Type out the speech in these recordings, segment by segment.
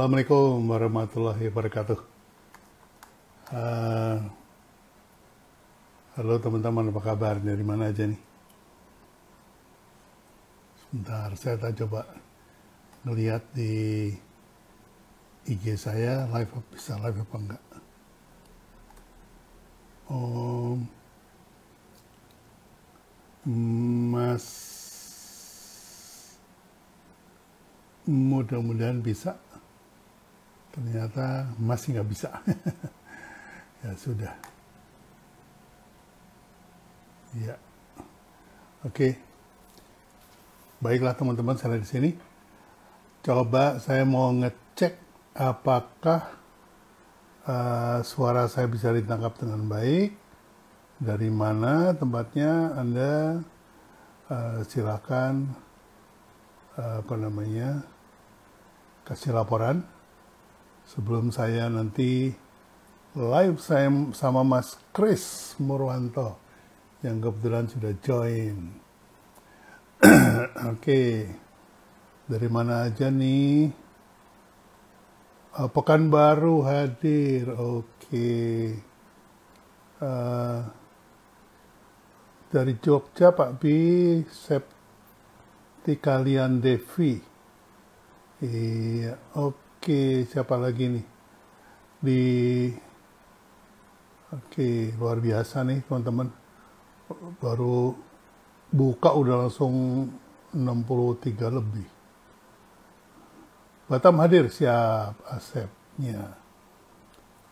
Assalamualaikum warahmatullahi wabarakatuh. Uh, Halo teman-teman, apa kabar? Dari mana aja nih? Sebentar, saya tak coba ngelihat di IG saya bisa live apa enggak. Oh, Mas, mudah-mudahan bisa. Ternyata masih nggak bisa. Ya sudah. Ya, oke. Baiklah teman-teman, saya di sini. Coba saya mau ngecek apakah suara saya bisa ditangkap dengan baik. Dari mana tempatnya? Anda silakan kasih laporan. Sebelum saya nanti live saya sama Mas Chris Murwanto yang kebetulan sudah join. Oke. Dari mana aja nih? Pekanbaru hadir. Oke. Dari Jogja Pak B, Septi Kalian Devi. Iya, oke, siapa lagi nih? Oke, luar biasa nih teman-teman. Baru buka udah langsung 63 lebih. Batam hadir, siap, Asepnya.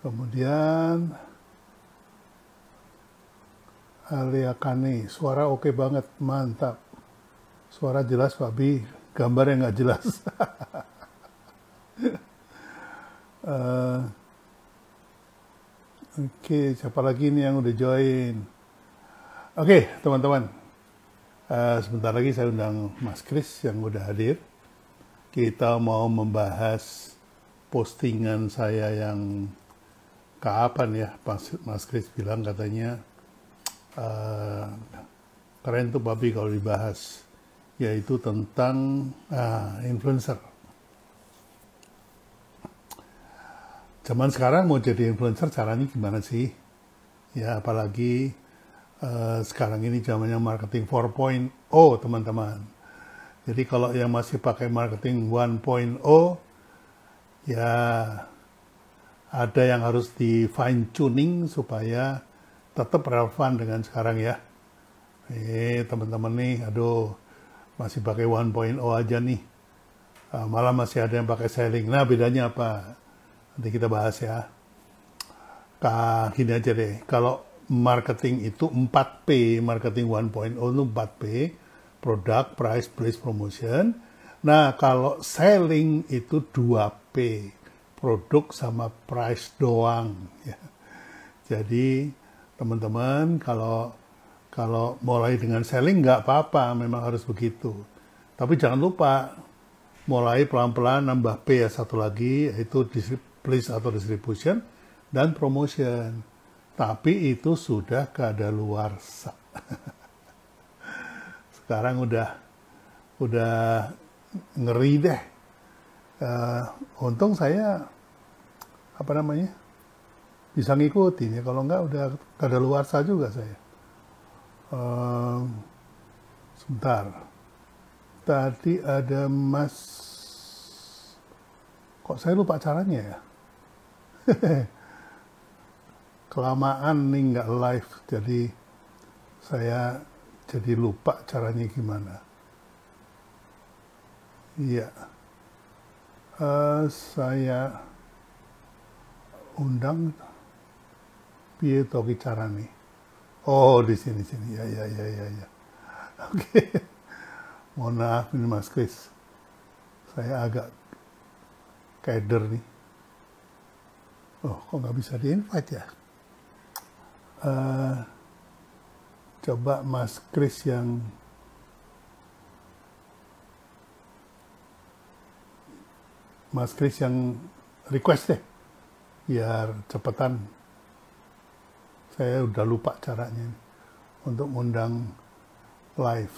Kemudian Alia Kane, suara oke banget, mantap. Suara jelas Pak B, gambarnya nggak jelas. Oke, siapa lagi nih yang udah join? Oke, teman-teman. Sebentar lagi saya undang Mas Chris yang udah hadir. Kita mau membahas postingan saya yang kapan ya, Mas Chris bilang katanya keren tuh Babi kalau dibahas, yaitu tentang influencer. Zaman sekarang mau jadi influencer caranya gimana sih? Ya apalagi sekarang ini zamannya marketing 4.0 teman-teman. Jadi kalau yang masih pakai marketing 1.0 ya ada yang harus di fine tuning supaya tetap relevan dengan sekarang ya. Teman-teman nih, aduh masih pakai 1.0 aja nih. Malah masih ada yang pakai selling. Nah bedanya apa? Nanti kita bahas ya. Gini aja deh, kalau marketing itu 4P, marketing 1.0 itu 4P, product, price, place, promotion. Nah, kalau selling itu 2P, produk sama price doang. Ya. Jadi, teman-teman, kalau mulai dengan selling nggak apa-apa, memang harus begitu. Tapi jangan lupa, mulai pelan-pelan nambah P ya satu lagi, yaitu place atau distribution, dan promotion. Tapi itu sudah kadaluarsa. Sekarang udah ngeri deh. Untung saya bisa ngikutin ya. Kalau enggak udah kadaluarsa juga saya. Sebentar. Tadi ada Mas. Kok saya lupa caranya ya? Kelamaan nih nggak live, jadi saya jadi lupa caranya gimana. Iya, saya undang piye toki carane. Oh di sini ya. Oke, mohon maaf ini Mas Chris, saya agak keder nih. Oh kok nggak bisa di invite ya? Coba Mas Chris yang request deh biar cepetan. Saya udah lupa caranya untuk undang live.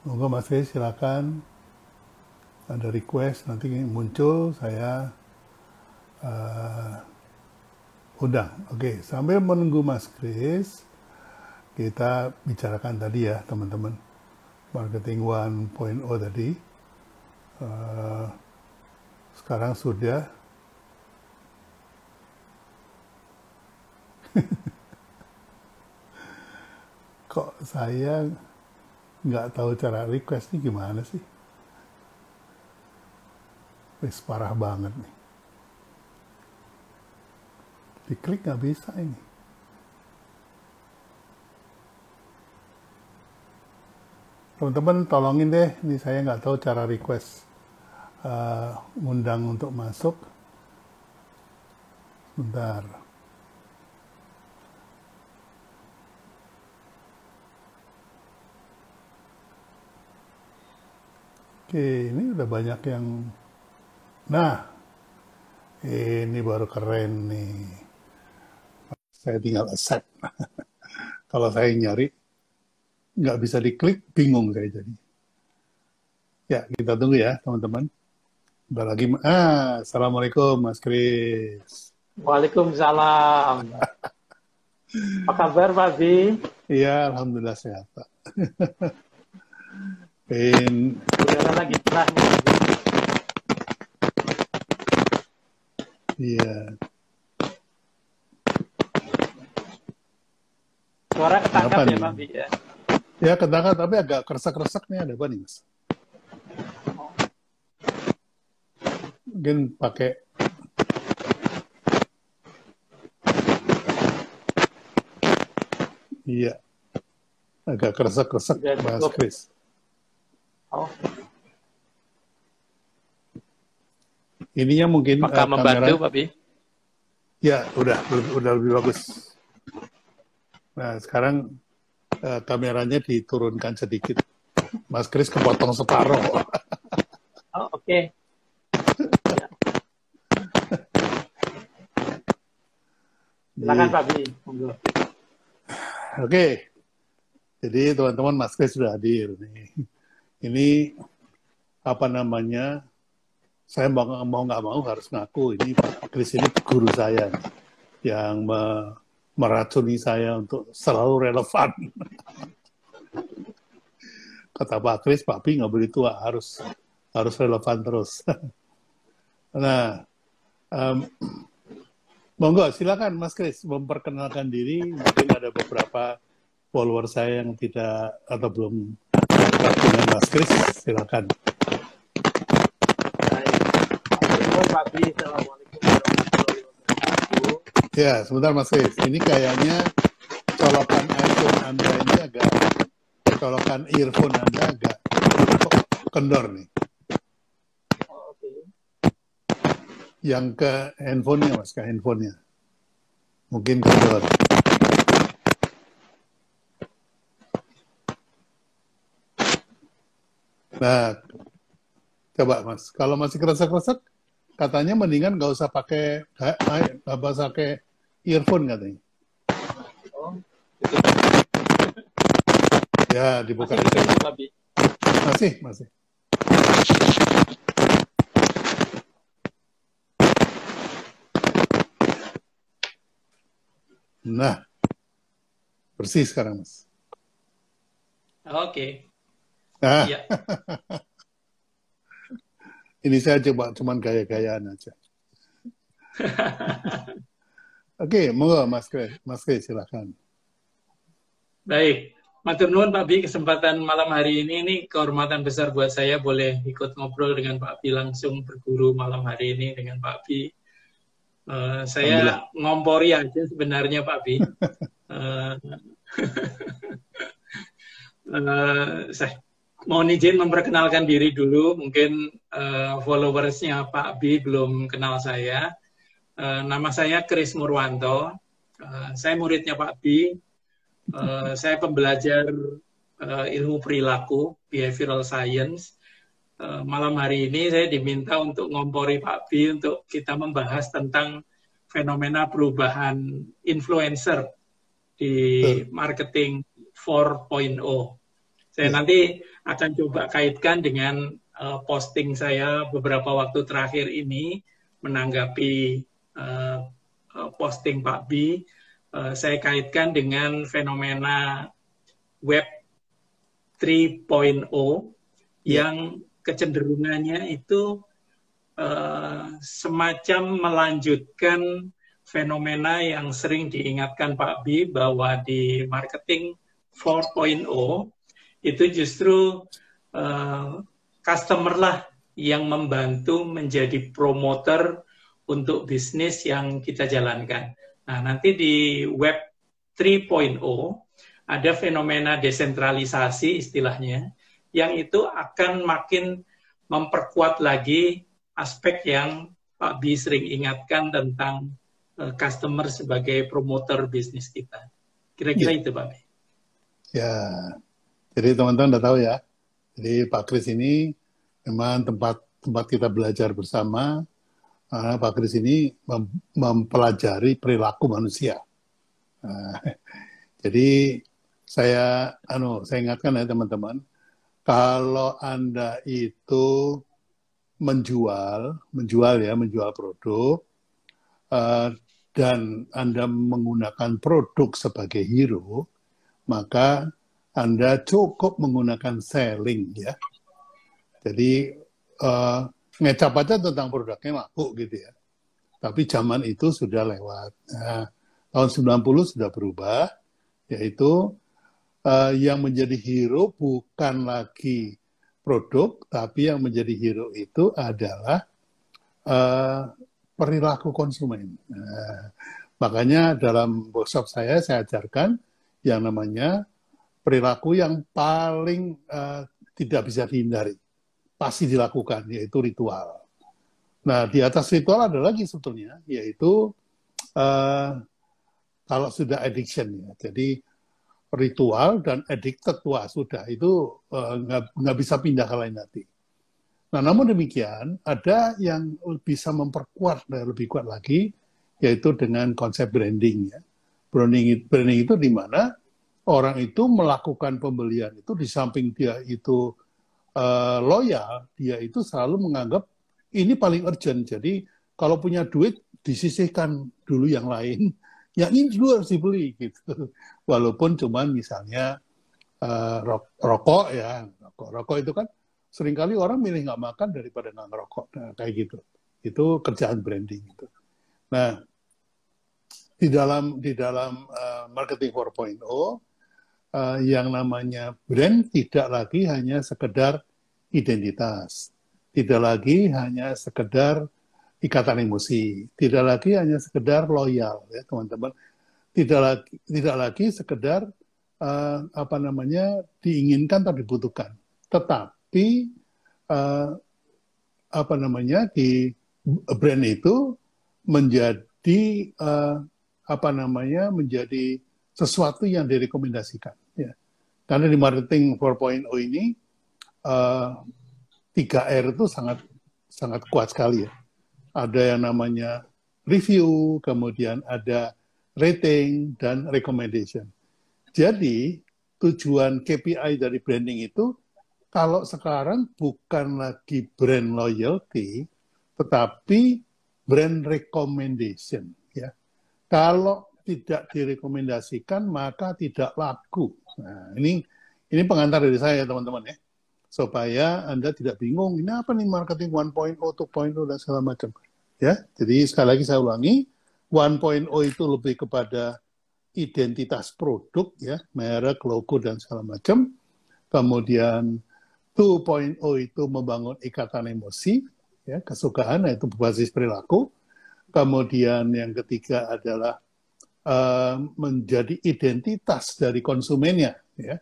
Monggo Mas Chris silakan. ada request nanti muncul saya undang. Oke, sambil menunggu Mas Kris, kita bicarakan tadi ya teman-teman, marketing 1.0 tadi. Sekarang sudah kok saya nggak tahu cara request ini gimana sih? Wis parah banget nih. Diklik nggak bisa ini. Teman-teman tolongin deh, ini saya nggak tahu cara request ngundang untuk masuk. Bentar. Oke, ini udah banyak yang... Nah, ini baru keren nih. Saya tinggal accept. Kalau saya nyari, nggak bisa diklik, bingung saya jadi. Ya, kita tunggu ya, teman-teman. Bentar lagi. Assalamualaikum, Mas Kris. Waalaikumsalam. Apa kabar, Pak Bi? Iya, alhamdulillah sehat, Pak. Udara lagi cerah nih. Iya. Suara ketangkap Apa ya, nih? Pak Bi ya? Ya, ketangkap tapi agak kresek-kresek nih, ada apa nih, Mas? Mungkin pakai iya. Agak kresek-kresek, Mas Kris. Oh. Ininya mungkin Apakah membantu, Pak Bi? Ya, udah lebih bagus. Nah, sekarang kameranya diturunkan sedikit. Mas Kris kepotong separuh. Oh, oke. Ya. Silakan, Pak Bi. Monggo. Oke. Jadi teman-teman, Mas Kris sudah hadir nih. Ini apa namanya? Saya mau nggak mau harus ngaku ini Pak Kris ini guru saya nih, yang meracuni saya untuk selalu relevan. Kata Pak Kris, Pak Bi nggak boleh tua, harus relevan terus. Nah, monggo silakan Mas Kris memperkenalkan diri. Mungkin ada beberapa follower saya yang tidak atau belum dekat dengan Mas Kris, silakan. Pak Bi, Assalamualaikum warahmatullahi wabarakatuh. Ya, sebentar Mas Kris. Ini kayaknya colokan iPhone Anda ini agak, colokan earphone Anda agak kendor nih. Oh, oke. Yang ke handphonenya Mas, ke handphonenya. Mungkin kendor. Nah, coba Mas, kalau masih kresek-kresek, katanya mendingan nggak usah pakai earphone katanya. Oh, Ya, dibuka. Masih. Nah, bersih sekarang Mas. Oke. Nah, Ya. ini saya coba cuman gaya-gayaan aja. Oke, monggo Mas Kris silakan. Baik. Matur nuwun Pak Bi, kesempatan malam hari ini kehormatan besar buat saya boleh ikut ngobrol dengan Pak Bi, langsung berguru malam hari ini dengan Pak Bi. Saya ngompori aja sebenarnya Pak Bi. Saya mohon izin memperkenalkan diri dulu, mungkin followersnya Pak Bi belum kenal saya. Nama saya Kris Murwanto, saya muridnya Pak Bi, saya pembelajar ilmu perilaku, behavioral science. Malam hari ini saya diminta untuk ngompori Pak Bi untuk kita membahas tentang fenomena perubahan influencer di marketing 4.0. Saya nanti akan coba kaitkan dengan posting saya beberapa waktu terakhir ini menanggapi posting Pak B, saya kaitkan dengan fenomena Web 3.0 yang kecenderungannya itu semacam melanjutkan fenomena yang sering diingatkan Pak B bahwa di marketing 4.0 itu justru customer lah yang membantu menjadi promoter untuk bisnis yang kita jalankan. Nah, nanti di Web 3.0 ada fenomena desentralisasi istilahnya, yang itu akan makin memperkuat lagi aspek yang Pak B sering ingatkan tentang customer sebagai promoter bisnis kita. Kira-kira itu Pak B. Ya, jadi teman-teman udah tahu ya. Jadi Pak Kris ini memang tempat kita belajar bersama. Pak Kris ini mempelajari perilaku manusia. Jadi saya ingatkan ya teman-teman, kalau Anda itu menjual produk dan Anda menggunakan produk sebagai hero, maka Anda cukup menggunakan selling ya. Jadi ngecap aja tentang produknya laku gitu ya. Tapi zaman itu sudah lewat. Nah, tahun 90 sudah berubah, yaitu yang menjadi hero bukan lagi produk, tapi yang menjadi hero itu adalah perilaku konsumen. Makanya dalam workshop saya ajarkan yang namanya perilaku yang paling tidak bisa dihindari, pasti dilakukan, yaitu ritual. Nah, di atas ritual ada lagi sebetulnya, yaitu kalau sudah addiction ya, jadi ritual dan addicted, wah sudah, itu nggak bisa pindah ke lain hati. Nah, namun demikian, ada yang bisa memperkuat dan lebih kuat lagi, yaitu dengan konsep branding ya. Branding itu di mana orang itu melakukan pembelian itu di samping dia itu loyal, dia itu selalu menganggap ini paling urgent. Jadi kalau punya duit disisihkan dulu yang lain, yang ini dulu harus dibeli gitu. Walaupun cuman misalnya rokok ya, rokok itu kan seringkali orang milih nggak makan daripada nggak ngerokok, nah, kayak gitu. Itu kerjaan branding gitu. Nah, di dalam marketing 4.0 yang namanya brand tidak lagi hanya sekedar identitas, tidak lagi hanya sekedar ikatan emosi, tidak lagi hanya sekedar loyal ya teman-teman, tidak lagi sekedar diinginkan atau dibutuhkan, tetapi di brand itu menjadi menjadi sesuatu yang direkomendasikan ya. Karena di marketing 4.0 ini 3R itu sangat kuat sekali ya. Ada yang namanya review, kemudian ada rating, dan recommendation. Jadi, tujuan KPI dari branding itu, kalau sekarang bukan lagi brand loyalty, tetapi brand recommendation. Ya. Kalau tidak direkomendasikan, maka tidak laku. Nah, ini pengantar dari saya, teman-teman ya. Supaya Anda tidak bingung, ini apa nih marketing 1.0, 2.0, dan segala macam. Ya, jadi sekali lagi saya ulangi, 1.0 itu lebih kepada identitas produk, ya, merek, logo, dan segala macam. Kemudian 2.0 itu membangun ikatan emosi, ya, kesukaan, itu berbasis perilaku. Kemudian yang ketiga adalah menjadi identitas dari konsumennya, ya.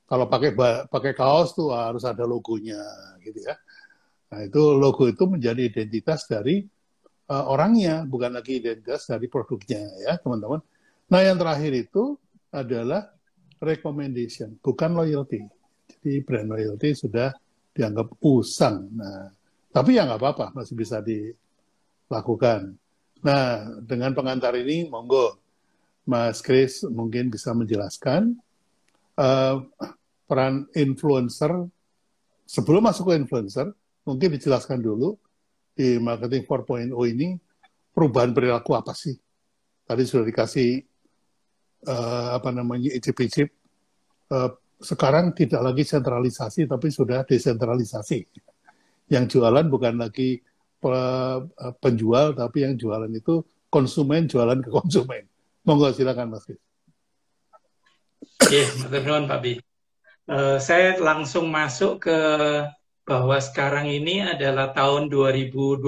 Kalau pakai kaos tuh harus ada logonya, gitu ya. Nah, itu logo itu menjadi identitas dari orangnya, bukan lagi identitas dari produknya, ya, teman-teman. Nah, yang terakhir itu adalah recommendation, bukan loyalty. Jadi brand loyalty sudah dianggap usang. Nah, tapi ya nggak apa-apa, masih bisa dilakukan. Nah, dengan pengantar ini, monggo Mas Kris mungkin bisa menjelaskan peran influencer sebelum masuk ke influencer, mungkin dijelaskan dulu di marketing 4.0 ini perubahan perilaku apa sih? Tadi sudah dikasih icip-icip. Sekarang tidak lagi sentralisasi, tapi sudah desentralisasi. Yang jualan bukan lagi penjual, tapi yang jualan itu konsumen jualan ke konsumen. Monggo silakan Mas Kris. Oke, matur nuwun Pak Bi. Saya langsung masuk ke bahwa sekarang ini adalah tahun 2022.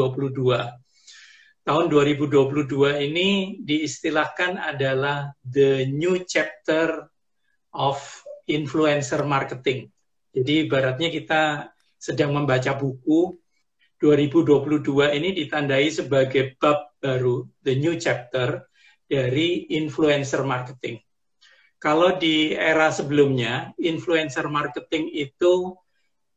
Tahun 2022 ini diistilahkan adalah the new chapter of influencer marketing. Jadi ibaratnya kita sedang membaca buku, 2022 ini ditandai sebagai bab baru, the new chapter dari influencer marketing. Kalau di era sebelumnya, influencer marketing itu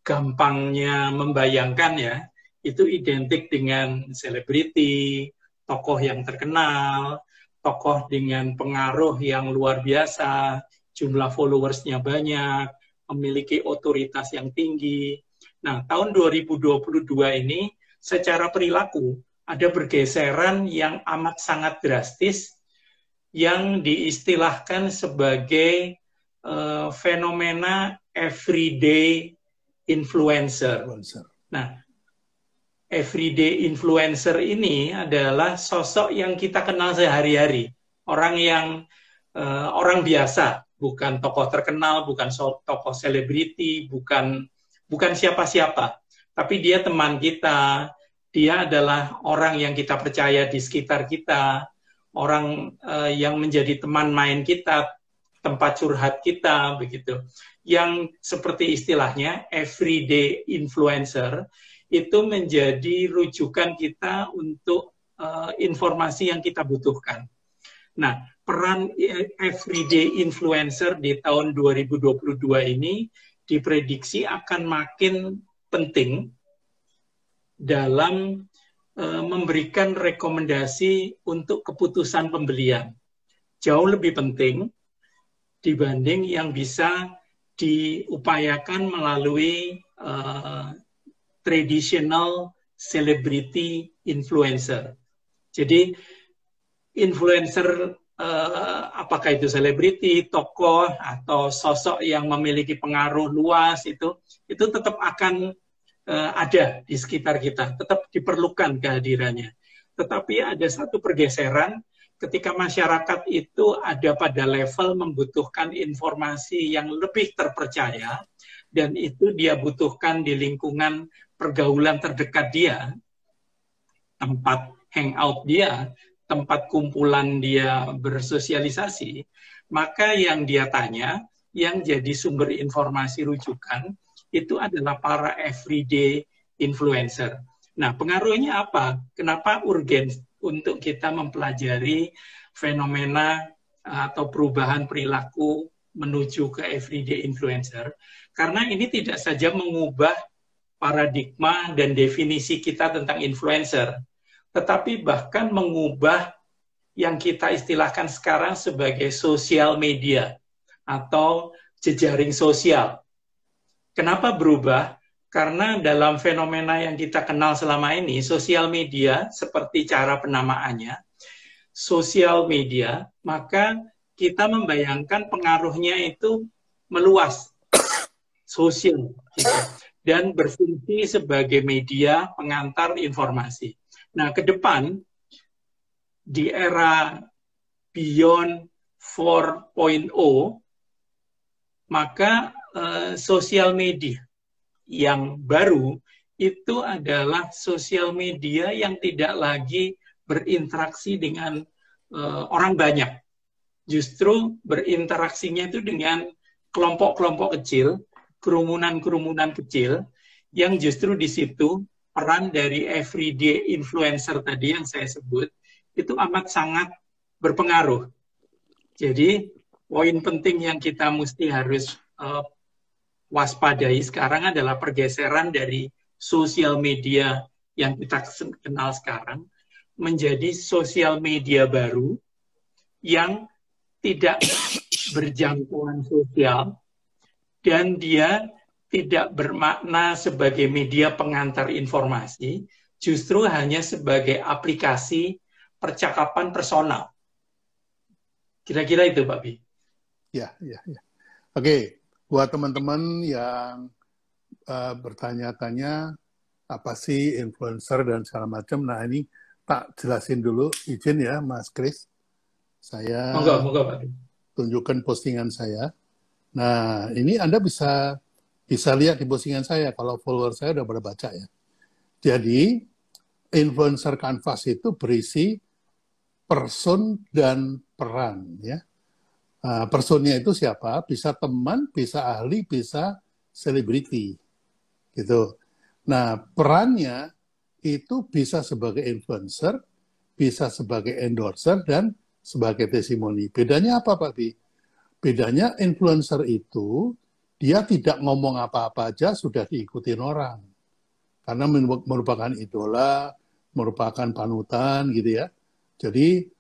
gampangnya membayangkan ya, itu identik dengan selebriti, tokoh yang terkenal, tokoh dengan pengaruh yang luar biasa, jumlah followersnya banyak, memiliki otoritas yang tinggi. Nah, tahun 2022 ini secara perilaku ada pergeseran yang amat sangat drastis yang diistilahkan sebagai fenomena everyday influencer. Nah, everyday influencer ini adalah sosok yang kita kenal sehari-hari, orang biasa, bukan tokoh terkenal, bukan tokoh selebriti, bukan siapa-siapa, tapi dia teman kita, dia adalah orang yang kita percaya di sekitar kita, orang yang menjadi teman main kita, tempat curhat kita, begitu. Yang seperti istilahnya everyday influencer itu menjadi rujukan kita untuk informasi yang kita butuhkan. Nah, peran everyday influencer di tahun 2022 ini diprediksi akan makin penting dalam memberikan rekomendasi untuk keputusan pembelian. Jauh lebih penting dibanding yang bisa diupayakan melalui traditional celebrity influencer. Jadi influencer apakah itu selebriti, tokoh atau sosok yang memiliki pengaruh luas itu tetap akan ada di sekitar kita, tetap diperlukan kehadirannya. Tetapi ada satu pergeseran ketika masyarakat itu ada pada level membutuhkan informasi yang lebih terpercaya dan itu dia butuhkan di lingkungan pergaulan terdekat dia, tempat hangout dia, tempat kumpulan dia bersosialisasi, maka yang dia tanya, yang jadi sumber informasi rujukan, itu adalah para everyday influencer. Nah, pengaruhnya apa? Kenapa urgen untuk kita mempelajari fenomena atau perubahan perilaku menuju ke everyday influencer? Karena ini tidak saja mengubah paradigma dan definisi kita tentang influencer, tetapi bahkan mengubah yang kita istilahkan sekarang sebagai sosial media atau jejaring sosial. Kenapa berubah? Karena dalam fenomena yang kita kenal selama ini, sosial media seperti cara penamaannya, sosial media, maka kita membayangkan pengaruhnya itu meluas, sosial, gitu, dan berfungsi sebagai media pengantar informasi. Nah, ke depan, di era beyond 4.0, maka sosial media yang baru itu adalah sosial media yang tidak lagi berinteraksi dengan orang banyak. Justru berinteraksinya itu dengan kelompok-kelompok kecil, kerumunan-kerumunan kecil, yang justru di situ peran dari everyday influencer tadi yang saya sebut, itu amat sangat berpengaruh. Jadi, poin penting yang kita mesti harus waspadai sekarang adalah pergeseran dari sosial media yang kita kenal sekarang menjadi sosial media baru yang tidak berjangkauan sosial dan dia tidak bermakna sebagai media pengantar informasi, justru hanya sebagai aplikasi percakapan personal. Kira-kira itu, Pak Bi. Ya. Oke, buat teman-teman yang bertanya-tanya apa sih influencer dan segala macam, nah ini tak jelasin dulu, izin ya Mas Kris. Saya Moga, Pak Bi. Tunjukkan postingan saya. Nah, ini Anda bisa lihat di postingan saya kalau follower saya udah pada baca ya. Jadi, influencer canvas itu berisi person dan peran ya. Personnya itu siapa? Bisa teman, bisa ahli, bisa selebriti. Gitu. Nah, perannya itu bisa sebagai influencer, bisa sebagai endorser, dan sebagai testimoni. Bedanya apa, Pak Bi? Bedanya influencer itu, dia tidak ngomong apa-apa aja sudah diikutin orang. Karena merupakan idola, merupakan panutan gitu ya. Jadi,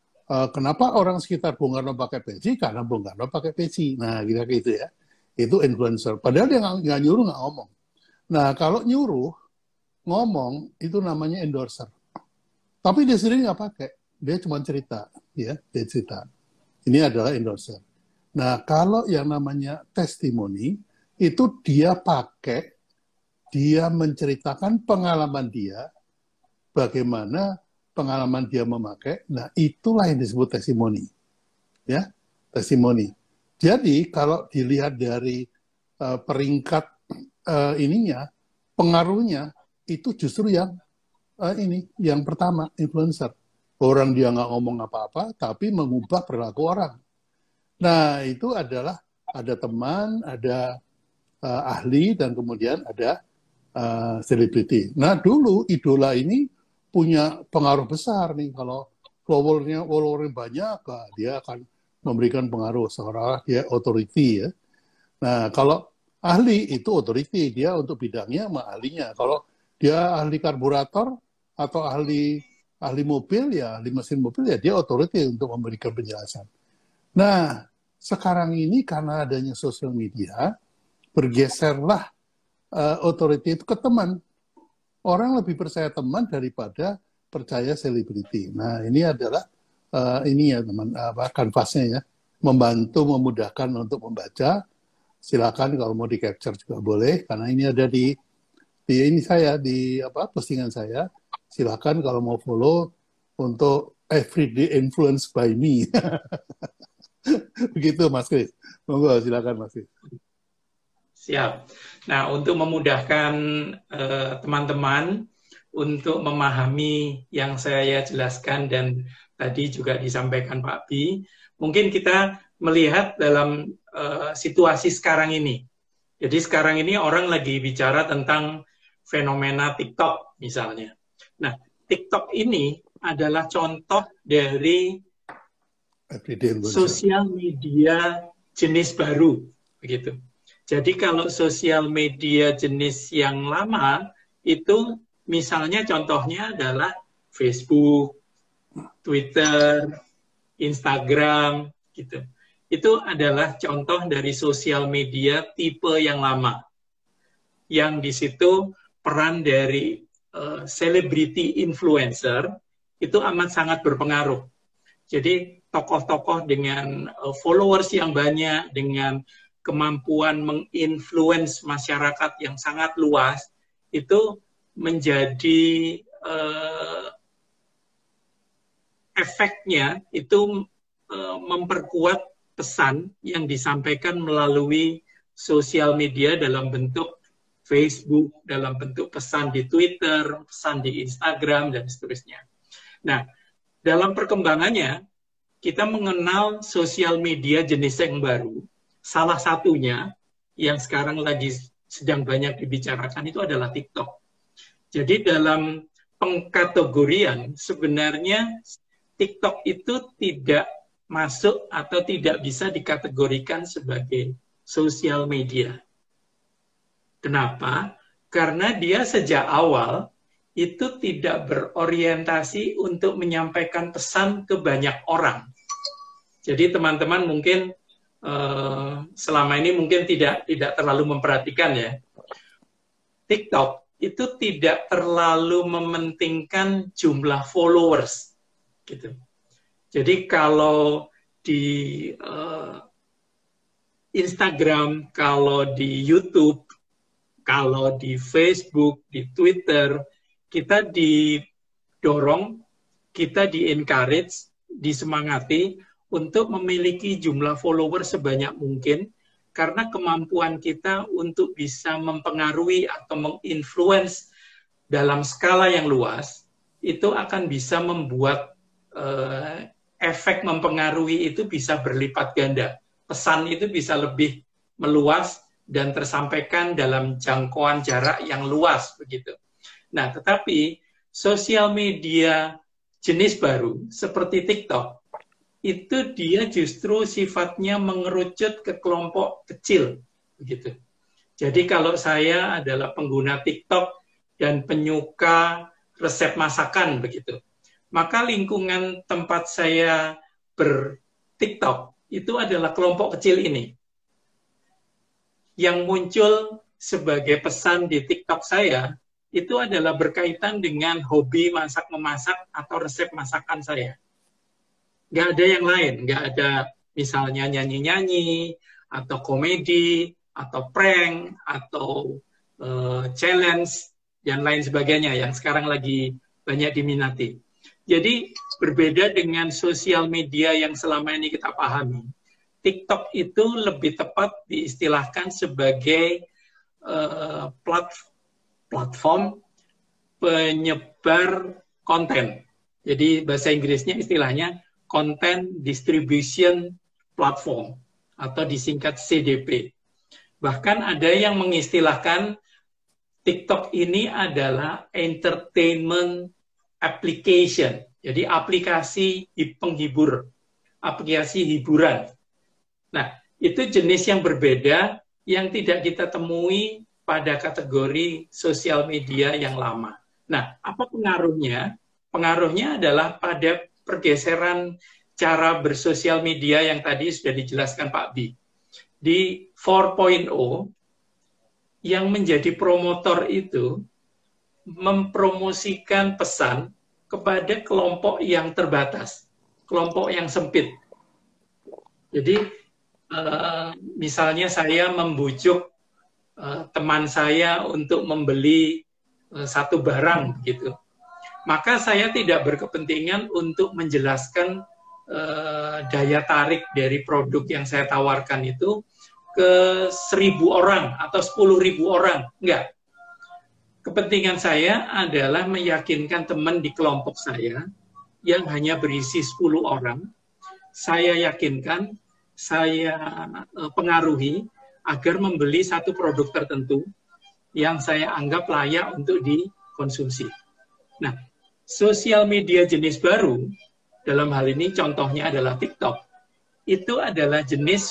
kenapa orang sekitar Bung Karno pakai peci? Karena Bung Karno pakai peci. Nah, kira gitu ya. Itu influencer. Padahal dia nggak nyuruh, nggak ngomong. Nah, kalau nyuruh, ngomong, itu namanya endorser. Tapi dia sendiri nggak pakai. Dia cuma cerita. Ya, dia cerita. Ini adalah endorser. Nah, kalau yang namanya testimoni, itu dia pakai, dia menceritakan pengalaman dia, bagaimana pengalaman dia memakai. Nah, itulah yang disebut testimoni. Ya, testimoni. Jadi, kalau dilihat dari peringkat ininya, pengaruhnya, itu justru yang yang pertama, influencer. Orang dia nggak ngomong apa-apa, tapi mengubah perilaku orang. Nah, itu adalah ada teman, ada ahli, dan kemudian ada selebriti. Nah, dulu idola ini punya pengaruh besar nih. Kalau followernya banyak, dia akan memberikan pengaruh seolah dia authority ya. Nah, kalau ahli itu authority, dia untuk bidangnya sama ahlinya. Kalau dia ahli karburator atau ahli mobil ya, ahli mesin mobil ya, dia authority untuk memberikan penjelasan. Nah, sekarang ini karena adanya sosial media, bergeserlah authority itu ke teman. Orang lebih percaya teman daripada percaya selebriti. Nah, ini adalah ini ya teman, kanvasnya ya, membantu memudahkan untuk membaca. Silakan kalau mau di capture juga boleh, karena ini ada di ini saya di postingan saya. Silakan kalau mau follow untuk everyday influence by me. Begitu Mas Kris. Monggo silakan Mas Kris. Siap. Nah, untuk memudahkan teman-teman untuk memahami yang saya jelaskan dan tadi juga disampaikan Pak Bi, mungkin kita melihat dalam situasi sekarang ini. Jadi sekarang ini orang lagi bicara tentang fenomena TikTok misalnya. Nah, TikTok ini adalah contoh dari sosial media jenis baru, begitu. Jadi kalau sosial media jenis yang lama itu misalnya contohnya adalah Facebook, Twitter, Instagram, gitu. Itu adalah contoh dari sosial media tipe yang lama, yang di situ peran dari selebriti influencer itu amat sangat berpengaruh. Jadi tokoh-tokoh dengan followers yang banyak, dengan kemampuan menginfluence masyarakat yang sangat luas, itu menjadi efeknya itu memperkuat pesan yang disampaikan melalui sosial media dalam bentuk Facebook, dalam bentuk pesan di Twitter, pesan di Instagram, dan seterusnya. Nah, dalam perkembangannya, kita mengenal sosial media jenis yang baru. Salah satunya yang sekarang lagi sedang banyak dibicarakan itu adalah TikTok. Jadi dalam pengkategorian, sebenarnya TikTok itu tidak masuk atau tidak bisa dikategorikan sebagai sosial media. Kenapa? Karena dia sejak awal itu tidak berorientasi untuk menyampaikan pesan ke banyak orang. Jadi teman-teman mungkin selama ini mungkin tidak terlalu memperhatikan ya. TikTok itu tidak terlalu mementingkan jumlah followers, gitu. Jadi kalau di Instagram, kalau di YouTube, kalau di Facebook, di Twitter, kita didorong, kita di-encourage, disemangati untuk memiliki jumlah follower sebanyak mungkin, karena kemampuan kita untuk bisa mempengaruhi atau menginfluence dalam skala yang luas, itu akan bisa membuat efek mempengaruhi itu bisa berlipat ganda. Pesan itu bisa lebih meluas dan tersampaikan dalam jangkauan jarak yang luas, begitu. Nah, tetapi sosial media jenis baru seperti TikTok, itu dia justru sifatnya mengerucut ke kelompok kecil, begitu. Jadi kalau saya adalah pengguna TikTok dan penyuka resep masakan, begitu, maka lingkungan tempat saya ber-TikTok itu adalah kelompok kecil ini. Yang muncul sebagai pesan di TikTok saya itu adalah berkaitan dengan hobi masak-memasak atau resep masakan saya. Nggak ada yang lain, nggak ada misalnya nyanyi-nyanyi, atau komedi, atau prank, atau challenge, dan lain sebagainya yang sekarang lagi banyak diminati. Jadi berbeda dengan sosial media yang selama ini kita pahami, TikTok itu lebih tepat diistilahkan sebagai platform penyebar konten. Jadi bahasa Inggrisnya istilahnya Content Distribution Platform, atau disingkat CDP. Bahkan ada yang mengistilahkan TikTok ini adalah entertainment application, jadi aplikasi penghibur, aplikasi hiburan. Nah, itu jenis yang berbeda yang tidak kita temui pada kategori sosial media yang lama. Nah, apa pengaruhnya? Pengaruhnya adalah pada pergeseran cara bersosial media yang tadi sudah dijelaskan Pak Bi. Di 4.0, yang menjadi promotor itu mempromosikan pesan kepada kelompok yang terbatas, kelompok yang sempit. Jadi, misalnya saya membujuk teman saya untuk membeli satu barang, gitu. Maka saya tidak berkepentingan untuk menjelaskan daya tarik dari produk yang saya tawarkan itu ke 1.000 orang atau 10.000 orang. Enggak. Kepentingan saya adalah meyakinkan teman di kelompok saya yang hanya berisi 10 orang. Saya yakinkan, saya pengaruhi agar membeli satu produk tertentu yang saya anggap layak untuk dikonsumsi. Nah, sosial media jenis baru, dalam hal ini contohnya adalah TikTok, itu adalah jenis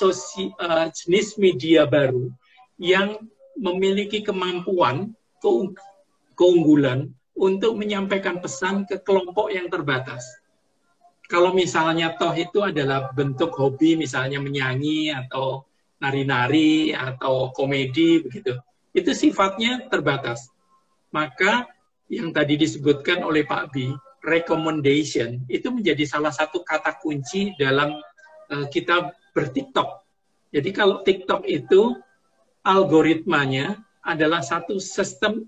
media baru yang memiliki kemampuan, keunggulan untuk menyampaikan pesan ke kelompok yang terbatas. Kalau misalnya toh itu adalah bentuk hobi, misalnya menyanyi atau nari-nari atau komedi, begitu, itu sifatnya terbatas. Maka yang tadi disebutkan oleh Pak Bi, recommendation, itu menjadi salah satu kata kunci dalam kita ber-TikTok. Jadi kalau TikTok itu algoritmanya adalah satu sistem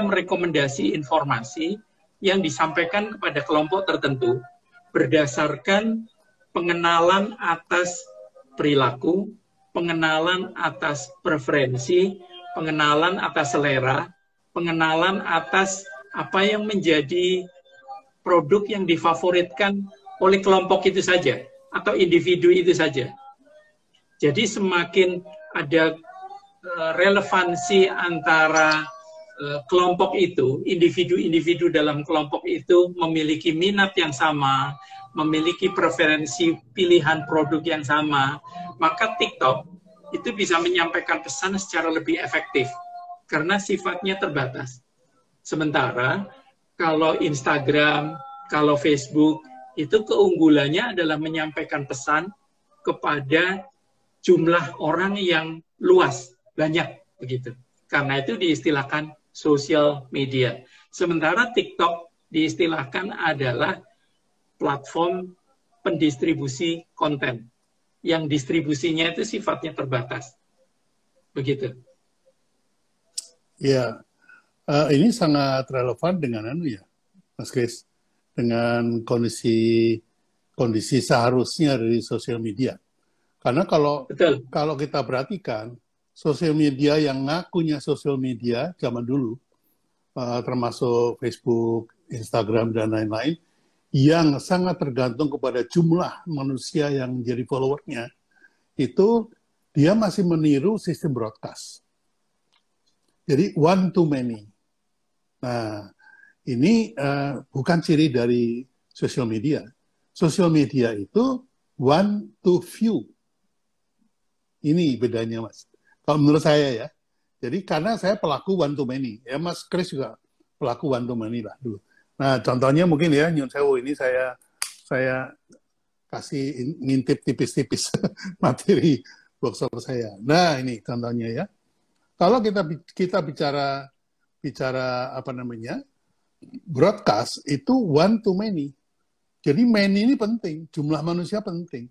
rekomendasi informasi yang disampaikan kepada kelompok tertentu berdasarkan pengenalan atas perilaku, pengenalan atas preferensi, pengenalan atas selera, pengenalan atas apa yang menjadi produk yang difavoritkan oleh kelompok itu saja atau individu itu saja. Jadi semakin ada relevansi antara kelompok itu, individu-individu dalam kelompok itu memiliki minat yang sama, memiliki preferensi pilihan produk yang sama, maka TikTok itu bisa menyampaikan pesan secara lebih efektif karena sifatnya terbatas. Sementara kalau Instagram, kalau Facebook, itu keunggulannya adalah menyampaikan pesan kepada jumlah orang yang luas, banyak, begitu. Karena itu diistilahkan social media. Sementara TikTok diistilahkan adalah platform pendistribusi konten yang distribusinya itu sifatnya terbatas. Begitu. Ya, ini sangat relevan dengan Mas Kris, dengan kondisi seharusnya dari sosial media. Karena kalau kita perhatikan, sosial media yang ngakunya sosial media zaman dulu, termasuk Facebook, Instagram, dan lain-lain, yang sangat tergantung kepada jumlah manusia yang jadi followernya, itu dia masih meniru sistem broadcast. Jadi one to many. Nah, ini bukan ciri dari sosial media. Sosial media itu one to few. Ini bedanya, Mas. Kalau menurut saya ya. Jadi karena saya pelaku one to many. Ya, Mas Kris juga pelaku one to many lah dulu. Nah, contohnya mungkin ya, Nyun Sewu ini saya kasih ngintip tipis-tipis materi workshop saya. Nah, ini contohnya ya. Kalau kita bicara broadcast itu one to many. Jadi many ini penting, jumlah manusia penting.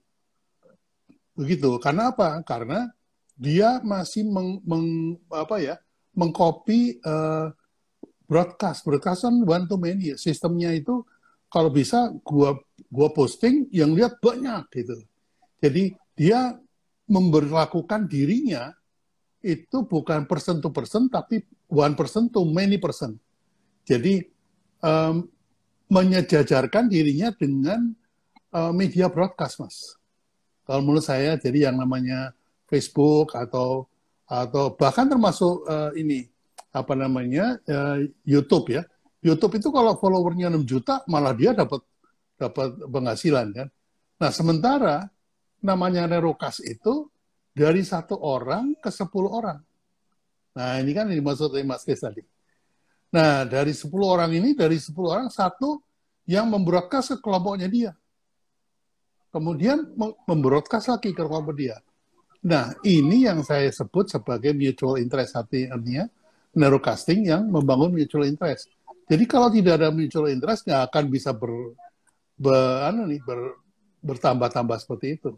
Begitu. Karena apa? Karena dia masih mengcopy broadcast kan one to many. Sistemnya itu kalau bisa gua posting yang lihat banyak gitu. Jadi dia memberlakukan dirinya itu bukan person to person tapi one person to many person. Jadi menyejajarkan dirinya dengan media broadcast, Mas. Kalau menurut saya, jadi yang namanya Facebook atau bahkan termasuk YouTube ya. YouTube itu kalau followernya 6 juta, malah dia dapat penghasilan kan. Nah, sementara namanya Nerocast itu dari 1 orang ke 10 orang. Nah, ini kan yang dimaksud oleh Mas Kris tadi. Nah, dari 10 orang ini, dari 10 orang, 1 yang membroadcast ke kelompoknya dia. Kemudian membroadcast lagi ke kelompok dia. Nah, ini yang saya sebut sebagai mutual interest, artinya narrowcasting yang membangun mutual interest. Jadi kalau tidak ada mutual interest, nggak akan bisa bertambah-tambah seperti itu.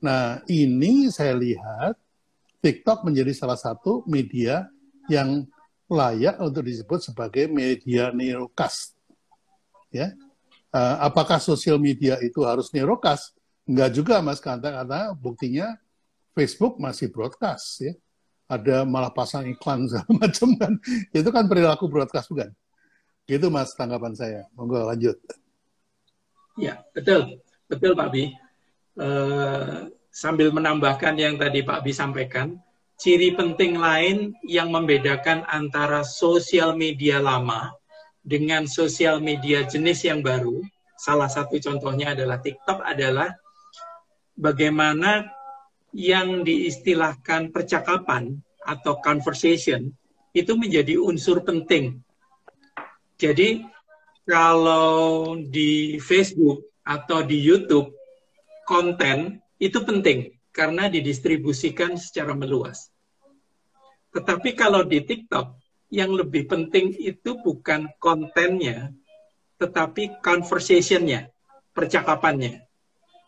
Nah, ini saya lihat TikTok menjadi salah satu media yang layak untuk disebut sebagai media narrowcast. Ya. Apakah sosial media itu harus narrowcast? Enggak juga, Mas, karena buktinya Facebook masih broadcast, ya. Ada malah pasang iklan segala macam kan. Itu kan perilaku broadcast bukan? Gitu, Mas, tanggapan saya. Monggo lanjut. Ya, betul. Betul, Pak Bi. Sambil menambahkan yang tadi Pak Bi sampaikan, ciri penting lain yang membedakan antara sosial media lama dengan sosial media jenis yang baru, salah satu contohnya adalah TikTok, adalah bagaimana yang diistilahkan percakapan atau conversation itu menjadi unsur penting. Jadi kalau di Facebook atau di YouTube, konten itu penting karena didistribusikan secara meluas. Tetapi kalau di TikTok, yang lebih penting itu bukan kontennya, tetapi conversation-nya, percakapannya.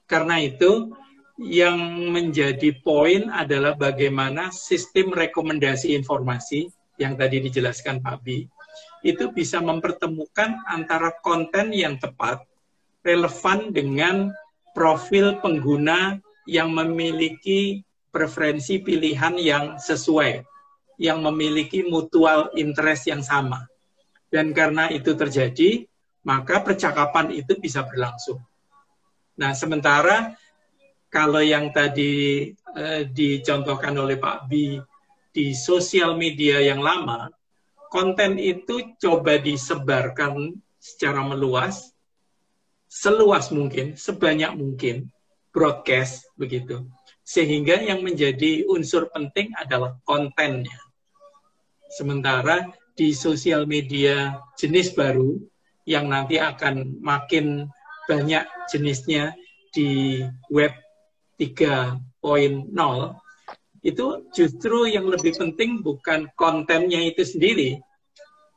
Karena itu, yang menjadi poin adalah bagaimana sistem rekomendasi informasi, yang tadi dijelaskan Pak Bi, itu bisa mempertemukan antara konten yang tepat, relevan dengan profil pengguna yang memiliki preferensi pilihan yang sesuai, yang memiliki mutual interest yang sama. Dan karena itu terjadi, maka percakapan itu bisa berlangsung. Nah, sementara kalau yang tadi dicontohkan oleh Pak Bi di sosial media yang lama, konten itu coba disebarkan secara meluas, seluas mungkin, sebanyak mungkin, broadcast begitu. Sehingga yang menjadi unsur penting adalah kontennya. Sementara di sosial media jenis baru yang nanti akan makin banyak jenisnya di web 3.0, itu justru yang lebih penting bukan kontennya itu sendiri,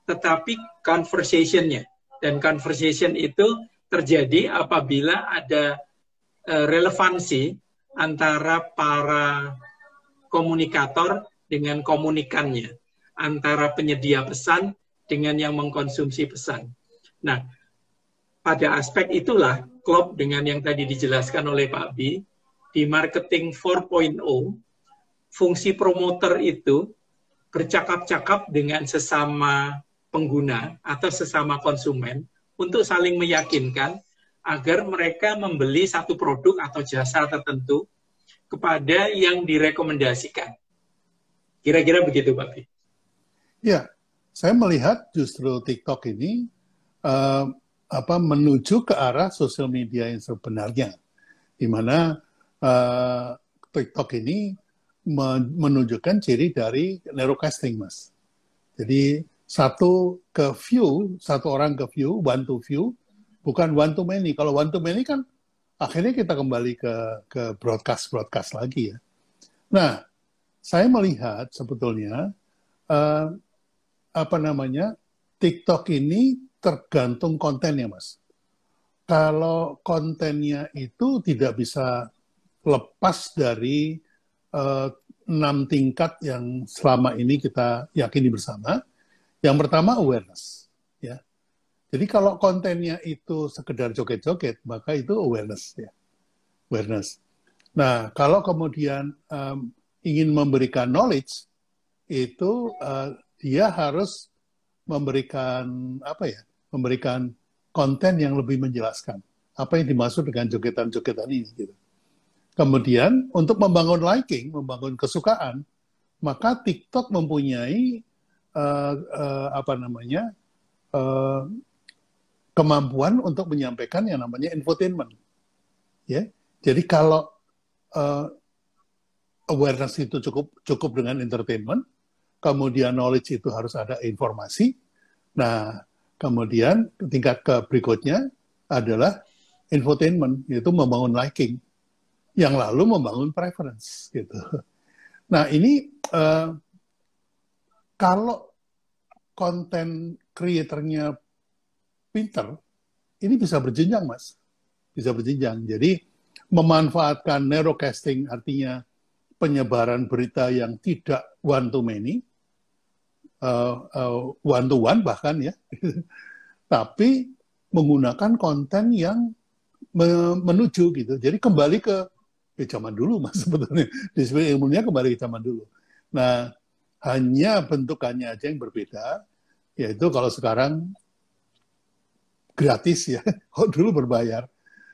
tetapi conversation-nya. Dan conversation itu terjadi apabila ada relevansi antara para komunikator dengan komunikannya, antara penyedia pesan dengan yang mengkonsumsi pesan. Nah, pada aspek itulah klop dengan yang tadi dijelaskan oleh Pak Bi, di marketing 4.0, fungsi promoter itu bercakap-cakap dengan sesama pengguna atau sesama konsumen untuk saling meyakinkan agar mereka membeli satu produk atau jasa tertentu kepada yang direkomendasikan. Kira-kira begitu, Pak Bi. Ya, saya melihat justru TikTok ini menuju ke arah sosial media yang sebenarnya, di mana TikTok ini menunjukkan ciri dari narrowcasting, Mas. Jadi satu orang ke view, one to view, bukan one to many. Kalau one to many kan akhirnya kita kembali ke broadcast lagi ya. Nah, saya melihat sebetulnya TikTok ini tergantung kontennya, Mas. Kalau kontennya itu tidak bisa lepas dari 6 tingkat yang selama ini kita yakini bersama. Yang pertama awareness, ya. Jadi kalau kontennya itu sekedar joget-joget, maka itu awareness, ya. Awareness. Nah, kalau kemudian ingin memberikan knowledge, itu dia harus memberikan memberikan konten yang lebih menjelaskan apa yang dimaksud dengan jogetan-jogetan ini, gitu. Kemudian untuk membangun liking, membangun kesukaan, maka TikTok mempunyai kemampuan untuk menyampaikan yang namanya infotainment. Ya, jadi kalau awareness itu cukup dengan entertainment, kemudian knowledge itu harus ada informasi. Nah, kemudian tingkat berikutnya adalah infotainment, yaitu membangun liking, yang lalu membangun preference, gitu. Nah, ini kalau konten kreatornya pinter, ini bisa berjenjang, Mas. Bisa berjenjang. Jadi, memanfaatkan narrowcasting, artinya penyebaran berita yang tidak one to many, one to one bahkan ya, tapi menggunakan konten yang menuju gitu. Jadi kembali ke zaman dulu, Mas, sebetulnya. Disiplin ilmunya kembali ke zaman dulu. Nah, hanya bentukannya aja yang berbeda, yaitu kalau sekarang gratis ya, kalau dulu berbayar.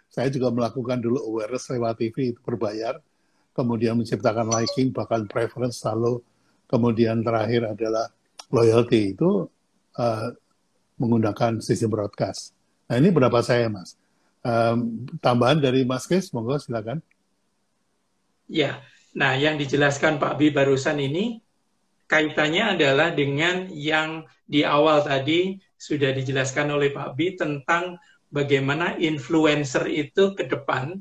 Saya juga melakukan dulu awareness lewat TV, itu berbayar. Kemudian menciptakan liking, bahkan preference, lalu kemudian terakhir adalah loyalty, itu menggunakan sistem broadcast. Nah, ini berapa saya, Mas. Tambahan dari Mas Kris, monggo silakan. Ya, nah yang dijelaskan Pak Bi barusan ini kaitannya adalah dengan yang di awal tadi sudah dijelaskan oleh Pak Bi tentang bagaimana influencer itu ke depan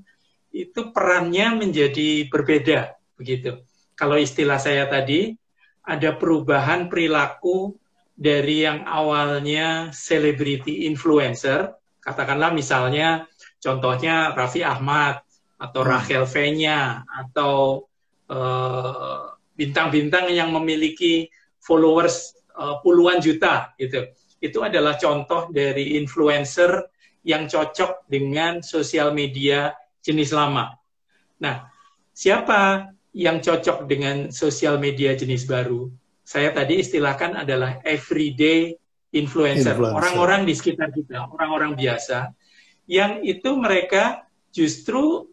itu perannya menjadi berbeda, begitu. Kalau istilah saya tadi, ada perubahan perilaku dari yang awalnya selebriti influencer, katakanlah misalnya contohnya Raffi Ahmad atau Rachel V-nya atau bintang-bintang yang memiliki followers puluhan juta gitu. Itu adalah contoh dari influencer yang cocok dengan sosial media jenis lama. Nah, siapa yang cocok dengan sosial media jenis baru? Saya tadi istilahkan adalah everyday influencer. Orang-orang di sekitar kita, orang-orang biasa, yang itu mereka justru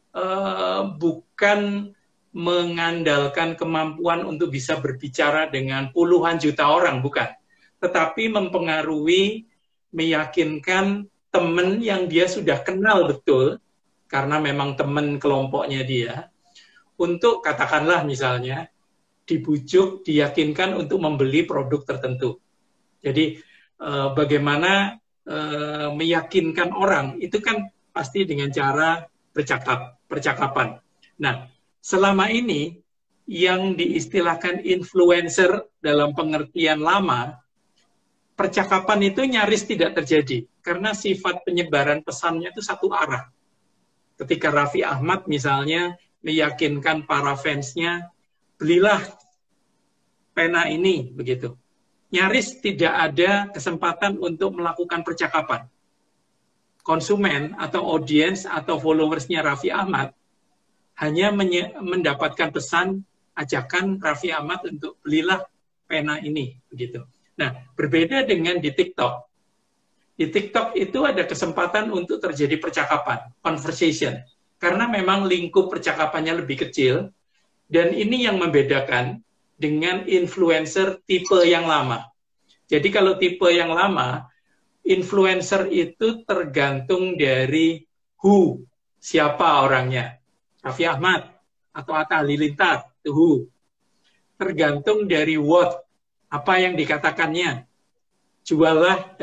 bukan mengandalkan kemampuan untuk bisa berbicara dengan puluhan juta orang, bukan. Tetapi mempengaruhi, meyakinkan teman yang dia sudah kenal betul, karena memang teman kelompoknya dia, untuk katakanlah misalnya, dibujuk, diyakinkan untuk membeli produk tertentu. Jadi bagaimana meyakinkan orang, itu kan pasti dengan cara percakapan. Nah, selama ini yang diistilahkan influencer dalam pengertian lama, percakapan itu nyaris tidak terjadi karena sifat penyebaran pesannya itu satu arah. Ketika Raffi Ahmad misalnya meyakinkan para fansnya, belilah pena ini, begitu. Nyaris tidak ada kesempatan untuk melakukan percakapan. Konsumen atau audiens atau followersnya Raffi Ahmad hanya mendapatkan pesan ajakan Raffi Ahmad untuk belilah pena ini, begitu. Nah, berbeda dengan di TikTok. Di TikTok itu ada kesempatan untuk terjadi percakapan, conversation, karena memang lingkup percakapannya lebih kecil, dan ini yang membedakan dengan influencer tipe yang lama. Jadi kalau tipe yang lama, influencer itu tergantung dari who, siapa orangnya. Raffi Ahmad atau Atta Halilintar, itu who. Tergantung dari what, apa yang dikatakannya. Juallah,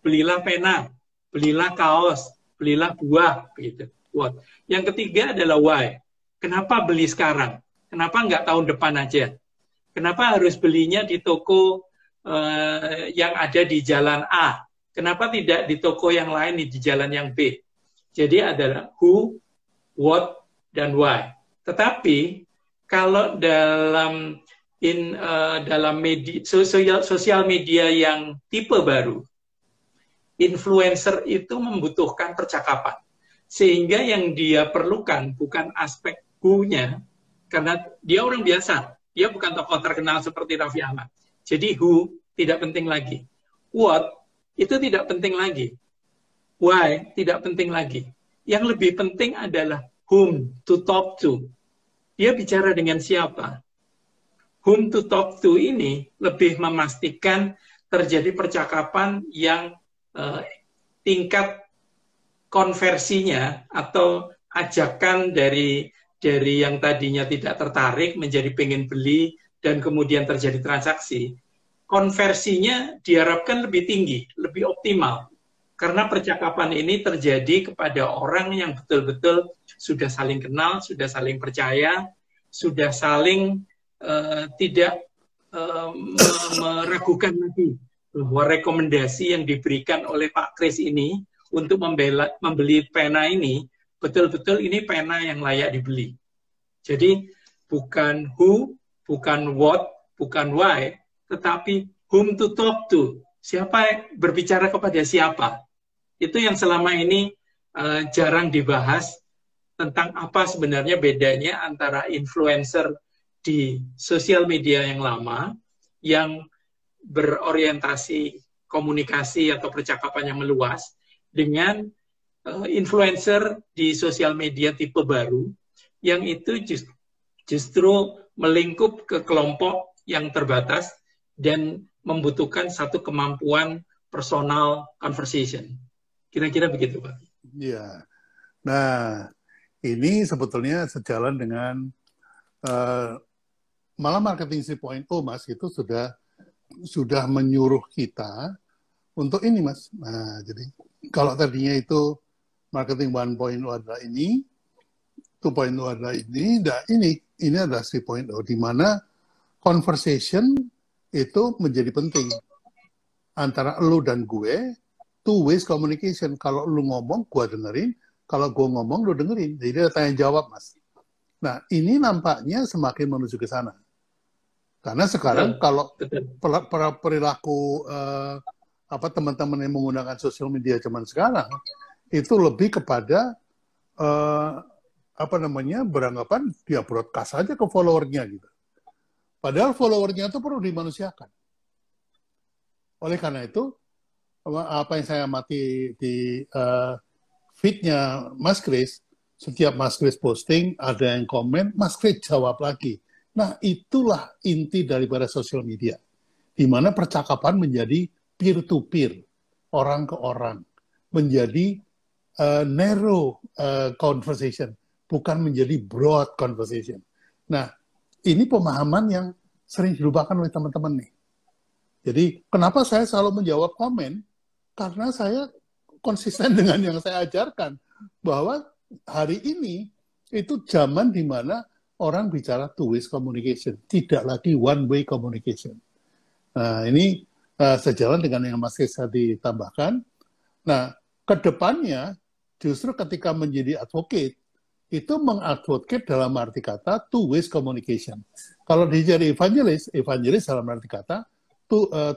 belilah pena, belilah kaos, belilah buah, begitu. What. Yang ketiga adalah why. Kenapa beli sekarang? Kenapa nggak tahun depan aja? Kenapa harus belinya di toko yang ada di jalan A? Kenapa tidak di toko yang lain di jalan yang B? Jadi adalah who, what, dan why. Tetapi kalau dalam media, sosial media yang tipe baru, influencer itu membutuhkan percakapan. Sehingga yang dia perlukan bukan aspek who-nya, karena dia orang biasa. Dia bukan tokoh terkenal seperti Raffi Ahmad. Jadi who tidak penting lagi. What itu tidak penting lagi. Why tidak penting lagi. Yang lebih penting adalah whom to talk to. Dia bicara dengan siapa. Whom to talk to ini lebih memastikan terjadi percakapan yang tingkat konversinya atau ajakan dari yang tadinya tidak tertarik menjadi pengen beli dan kemudian terjadi transaksi, konversinya diharapkan lebih tinggi, lebih optimal. Karena percakapan ini terjadi kepada orang yang betul-betul sudah saling kenal, sudah saling percaya, sudah saling tidak meragukan lagi bahwa rekomendasi yang diberikan oleh Pak Kris ini untuk membeli pena ini, betul-betul ini pena yang layak dibeli. Jadi bukan who, bukan what, bukan why, tetapi whom to talk to. Siapa berbicara kepada siapa. Itu yang selama ini jarang dibahas tentang apa sebenarnya bedanya antara influencer di sosial media yang lama, yang berorientasi komunikasi atau percakapan yang meluas, dengan influencer di sosial media tipe baru, yang itu justru melingkup ke kelompok yang terbatas dan membutuhkan satu kemampuan personal conversation. Kira-kira begitu, Pak. Iya. Nah, ini sebetulnya sejalan dengan malah marketing 3.0, Mas, itu sudah menyuruh kita untuk ini, Mas. Nah, jadi kalau tadinya itu marketing 1.0 adalah ini, 2.0 adalah ini, dan ini adalah 3.0, di mana conversation itu menjadi penting antara lu dan gue, two ways communication. Kalau lu ngomong, gue dengerin. Kalau gue ngomong, lu dengerin. Jadi ada tanya jawab, Mas. Nah, ini nampaknya semakin menuju ke sana. Karena sekarang kalau perilaku teman-teman yang menggunakan sosial media zaman sekarang itu lebih kepada beranggapan dia broadcast aja ke followernya gitu. Padahal followernya itu perlu dimanusiakan. Oleh karena itu, apa yang saya amati di feed-nya Mas Kris, setiap Mas Kris posting, ada yang komen, Mas Kris jawab lagi. Nah, itulah inti daripada sosial media, di mana percakapan menjadi peer-to-peer, orang ke orang, menjadi narrow conversation, bukan menjadi broad conversation. Nah, ini pemahaman yang sering dilupakan oleh teman-teman nih. Jadi, kenapa saya selalu menjawab komen? Karena saya konsisten dengan yang saya ajarkan, bahwa hari ini itu zaman di mana orang bicara two-way communication, tidak lagi one-way communication. Nah, ini sejalan dengan yang Mas Kes tadi tambahkan. Nah, ke depannya justru ketika menjadi advocate, itu mengadvocate dalam arti kata two-way communication. Kalau dijadi evangelis dalam arti kata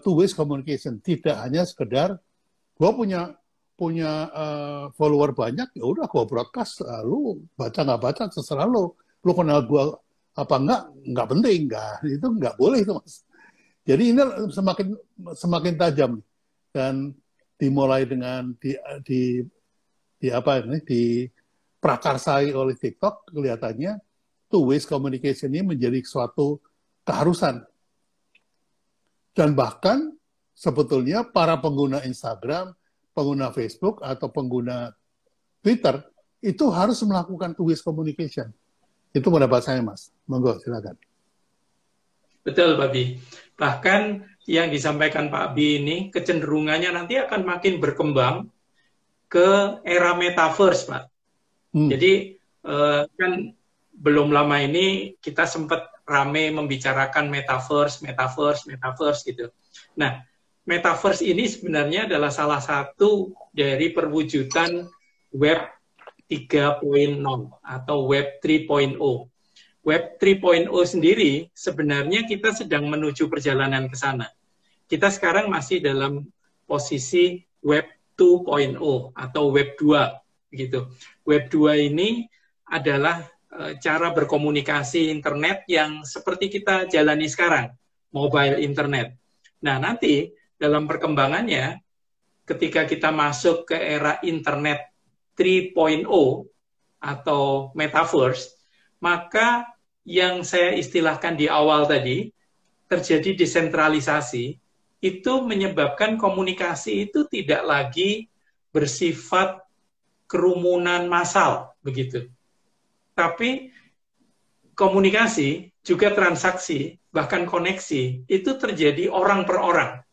two-way communication, tidak hanya sekedar gue punya follower banyak, ya udah gue broadcast, lu baca nggak baca terserah lu kenal gue apa nggak penting, itu nggak boleh itu Mas. Jadi ini semakin tajam dan dimulai dengan diprakarsai oleh TikTok, kelihatannya two-way communication ini menjadi suatu keharusan. Dan bahkan sebetulnya para pengguna Instagram, pengguna Facebook, atau pengguna Twitter itu harus melakukan two-way communication. Itu pendapat saya, Mas. Monggo, silakan. Betul, Pak Bi. Bahkan yang disampaikan Pak Bi ini kecenderungannya nanti akan makin berkembang ke era metaverse, Pak. Jadi kan belum lama ini kita sempat rame membicarakan metaverse gitu. Nah, metaverse ini sebenarnya adalah salah satu dari perwujudan Web 3.0 atau Web 3.0. Web 3.0 sendiri sebenarnya kita sedang menuju perjalanan ke sana. Kita sekarang masih dalam posisi Web 2.0 atau Web 2 gitu. Web 2 ini adalah cara berkomunikasi internet yang seperti kita jalani sekarang, mobile internet. Nah, nanti dalam perkembangannya ketika kita masuk ke era internet 3.0 atau metaverse, maka yang saya istilahkan di awal tadi, terjadi desentralisasi, itu menyebabkan komunikasi itu tidak lagi bersifat kerumunan massal, begitu. Tapi komunikasi, juga transaksi, bahkan koneksi, itu terjadi orang per orang.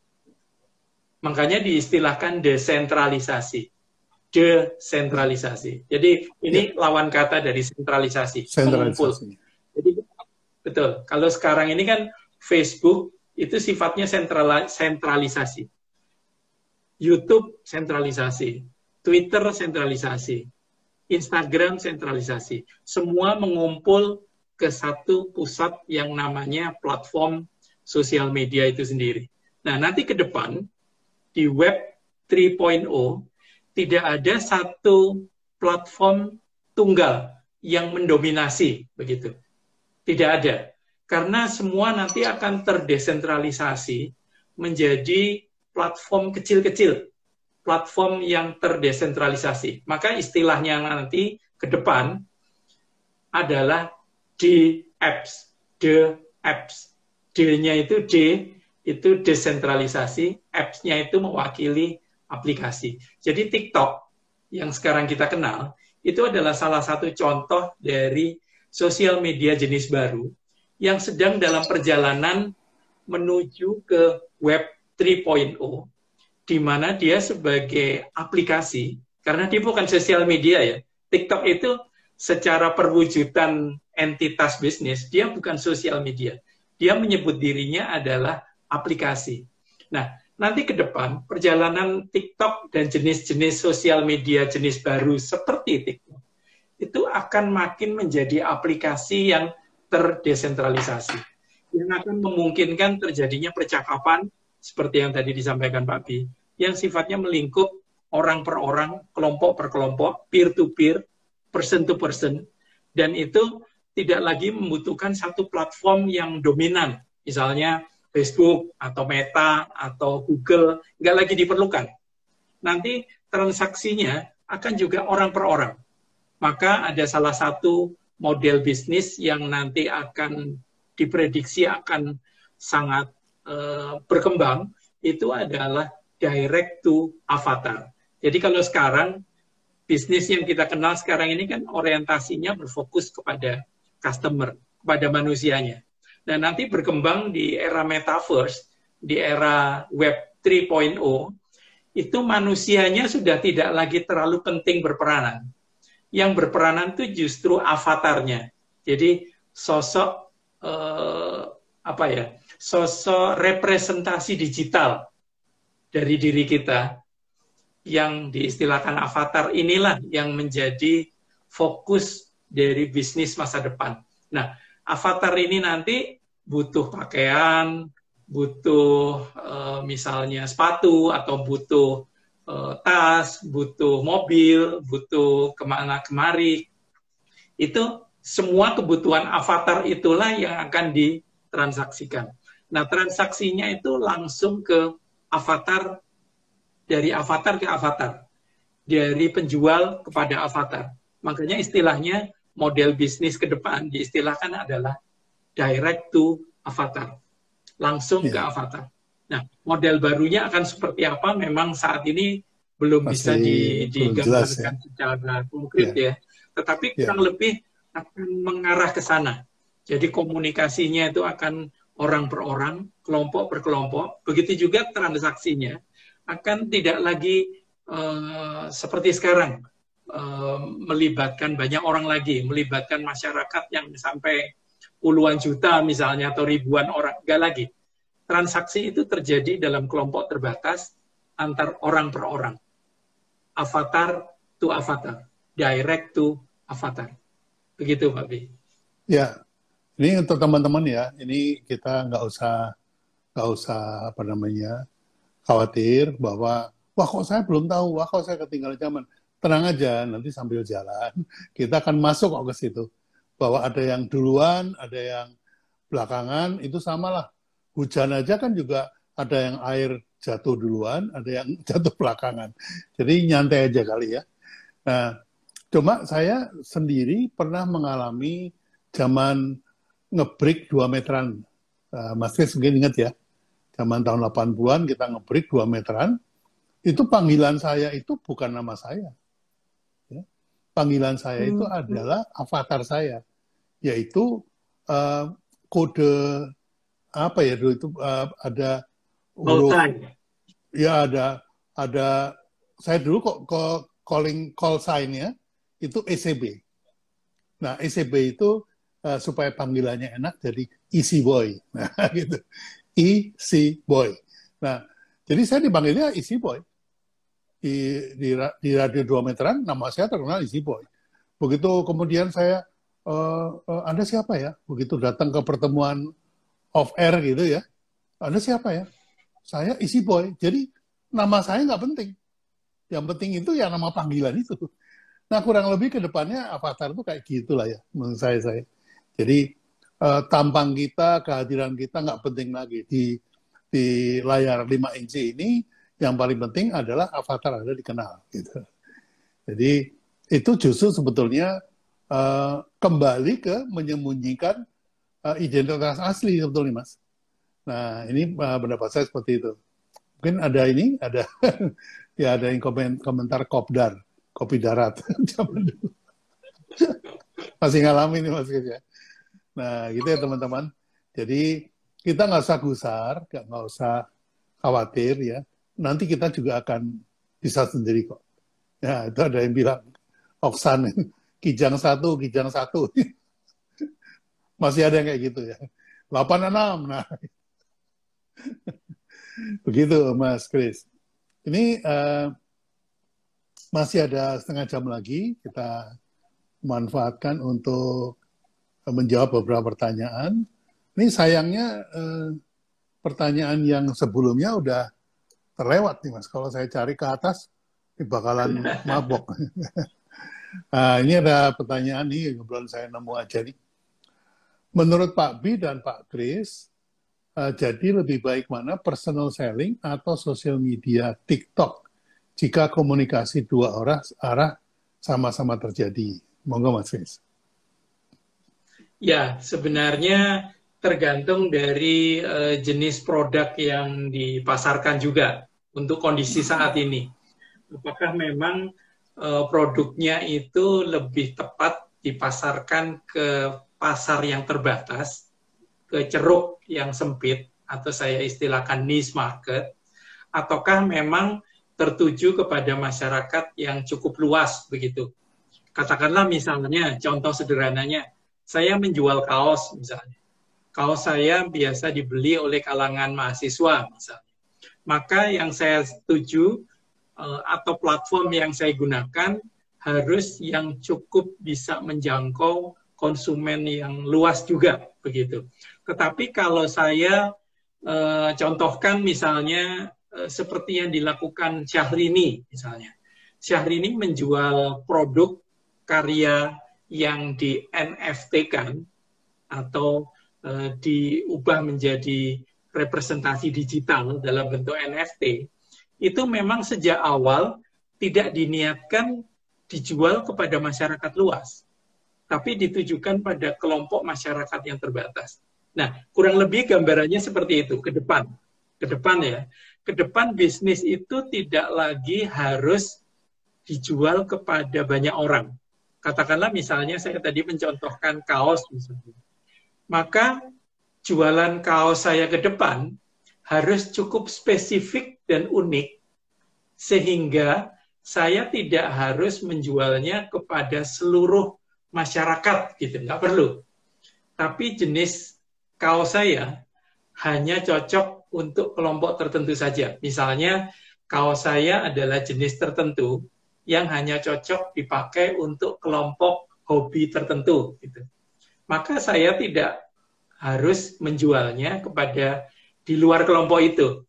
Makanya diistilahkan desentralisasi. Desentralisasi. Jadi ini lawan kata dari sentralisasi. Mengumpul. Jadi betul. Kalau sekarang ini kan Facebook itu sifatnya sentralisasi. YouTube sentralisasi. Twitter sentralisasi. Instagram sentralisasi. Semua mengumpul ke satu pusat yang namanya platform sosial media itu sendiri. Nah, nanti ke depan di Web 3.0 tidak ada satu platform tunggal yang mendominasi, begitu. Tidak ada. Karena semua nanti akan terdesentralisasi menjadi platform kecil-kecil, platform yang terdesentralisasi. Maka istilahnya nanti ke depan adalah D-apps. D-nya itu D, itu desentralisasi, apps-nya itu mewakili aplikasi. Jadi TikTok yang sekarang kita kenal, itu adalah salah satu contoh dari sosial media jenis baru yang sedang dalam perjalanan menuju ke Web 3.0, di mana dia sebagai aplikasi, karena dia bukan sosial media ya. TikTok itu secara perwujudan entitas bisnis, dia bukan sosial media. Dia menyebut dirinya adalah aplikasi. Nah, nanti ke depan perjalanan TikTok dan jenis-jenis sosial media jenis baru seperti TikTok itu akan makin menjadi aplikasi yang terdesentralisasi, yang akan memungkinkan terjadinya percakapan seperti yang tadi disampaikan Pak Bi, yang sifatnya melingkup orang per orang, kelompok per kelompok, peer to peer, person to person, dan itu tidak lagi membutuhkan satu platform yang dominan, misalnya Facebook atau Meta atau Google, nggak lagi diperlukan. Nanti transaksinya akan juga orang per orang. Maka ada salah satu model bisnis yang nanti akan diprediksi akan sangat berkembang, itu adalah direct to avatar. Jadi kalau sekarang, bisnis yang kita kenal sekarang ini kan orientasinya berfokus kepada customer, kepada manusianya. Dan nanti berkembang di era metaverse, di era Web 3.0, itu manusianya sudah tidak lagi terlalu penting berperanan. Yang berperanan itu justru avatarnya. Jadi sosok apa ya, sosok representasi digital dari diri kita yang diistilahkan avatar inilah yang menjadi fokus dari bisnis masa depan. Nah, avatar ini nanti butuh pakaian, butuh misalnya sepatu, atau butuh tas, butuh mobil, butuh kemana-kemari. Itu semua kebutuhan avatar itulah yang akan ditransaksikan. Nah, transaksinya itu langsung ke avatar, dari avatar ke avatar, dari penjual kepada avatar. Makanya istilahnya model bisnis ke depan diistilahkan adalah direct to avatar, langsung ke avatar. Nah, model barunya akan seperti apa memang saat ini belum bisa digambarkan secara konkret ya. Tetapi kurang lebih akan mengarah ke sana. Jadi komunikasinya itu akan orang per orang, kelompok per kelompok. Begitu juga transaksinya akan tidak lagi seperti sekarang, melibatkan banyak orang lagi, melibatkan masyarakat yang sampai puluhan juta misalnya, atau ribuan orang. Nggak lagi. Transaksi itu terjadi dalam kelompok terbatas antar orang per orang. Avatar to avatar. Direct to avatar. Begitu, Pak Bi. Ya, ini untuk teman-teman ya, ini kita nggak usah khawatir bahwa wah kok saya belum tahu, wah kok saya ketinggalan zaman. Tenang aja, nanti sambil jalan kita akan masuk kok ke situ. Bahwa ada yang duluan, ada yang belakangan, itu samalah. Hujan aja kan juga ada yang air jatuh duluan, ada yang jatuh belakangan. Jadi nyantai aja kali ya. Nah, cuma saya sendiri pernah mengalami zaman ngebreak 2 meteran. Mas Kris mungkin ingat ya. Zaman tahun 80-an kita ngebreak 2 meteran, itu panggilan saya itu bukan nama saya. Ya. Panggilan saya itu adalah avatar saya, yaitu kode apa ya dulu itu ada huruf, ya ada saya dulu kok call sign-nya itu ECB. Nah ECB itu supaya panggilannya enak jadi Easy Boy, nah gitu. Easy Boy. Nah, jadi saya dipanggilnya Easy Boy. Di radio 2 meteran, nama saya terkenal Easy Boy. Begitu kemudian saya, Anda siapa ya? Begitu datang ke pertemuan off-air gitu ya, Anda siapa ya? Saya Easy Boy. Jadi, nama saya nggak penting. Yang penting itu ya nama panggilan itu. Nah, kurang lebih ke depannya avatar itu kayak gitulah ya, menurut saya. Jadi, tampang kita, kehadiran kita nggak penting lagi. Di layar 5 inci ini, yang paling penting adalah avatar Anda dikenal. Gitu. Jadi itu justru sebetulnya kembali ke menyembunyikan identitas asli sebetulnya, Mas. Nah, ini pendapat saya seperti itu. Mungkin ada ya ada yang komentar kopdar, kopi darat. Zaman dulu. Masih ngalamin nih, Mas ya. Nah, gitu ya teman-teman. Jadi kita nggak usah gusar, nggak usah khawatir ya. Nanti kita juga akan bisa sendiri kok. Ya, itu ada yang bilang, Oksan, Kijang 1. Masih ada yang kayak gitu ya. 86, nah. Begitu Mas Kris. Ini masih ada setengah jam lagi, kita manfaatkan untuk menjawab beberapa pertanyaan. Ini sayangnya pertanyaan yang sebelumnya udah terlewat nih Mas. Kalau saya cari ke atas, ini bakalan mabok. Nah, ini ada pertanyaan nih, kebetulan saya nemu aja nih. Menurut Pak B dan Pak Kris, jadi lebih baik mana personal selling atau social media TikTok jika komunikasi dua arah sama-sama terjadi? Monggo Mas Kris. Ya, sebenarnya tergantung dari jenis produk yang dipasarkan juga untuk kondisi saat ini. Apakah memang produknya itu lebih tepat dipasarkan ke pasar yang terbatas, ke ceruk yang sempit, atau saya istilahkan niche market, ataukah memang tertuju kepada masyarakat yang cukup luas begitu. Katakanlah misalnya, contoh sederhananya, Saya menjual kaos misalnya. Kaos saya biasa dibeli oleh kalangan mahasiswa misalnya. Maka yang saya setuju atau platform yang saya gunakan harus yang cukup bisa menjangkau konsumen yang luas juga begitu. Tetapi kalau saya contohkan misalnya seperti yang dilakukan Syahrini misalnya. Syahrini menjual produk karya yang di NFT-kan atau diubah menjadi representasi digital dalam bentuk NFT, itu memang sejak awal tidak diniatkan dijual kepada masyarakat luas, tapi ditujukan pada kelompok masyarakat yang terbatas. Nah, kurang lebih gambarannya seperti itu ke depan. Ke depan ya. Ke depan bisnis itu tidak lagi harus dijual kepada banyak orang. Katakanlah misalnya saya tadi mencontohkan kaos misalnya. Maka jualan kaos saya ke depan harus cukup spesifik dan unik sehingga saya tidak harus menjualnya kepada seluruh masyarakat gitu, nggak perlu. Tapi jenis kaos saya hanya cocok untuk kelompok tertentu saja. Misalnya kaos saya adalah jenis tertentu yang hanya cocok dipakai untuk kelompok hobi tertentu gitu. Maka saya tidak harus menjualnya kepada di luar kelompok itu.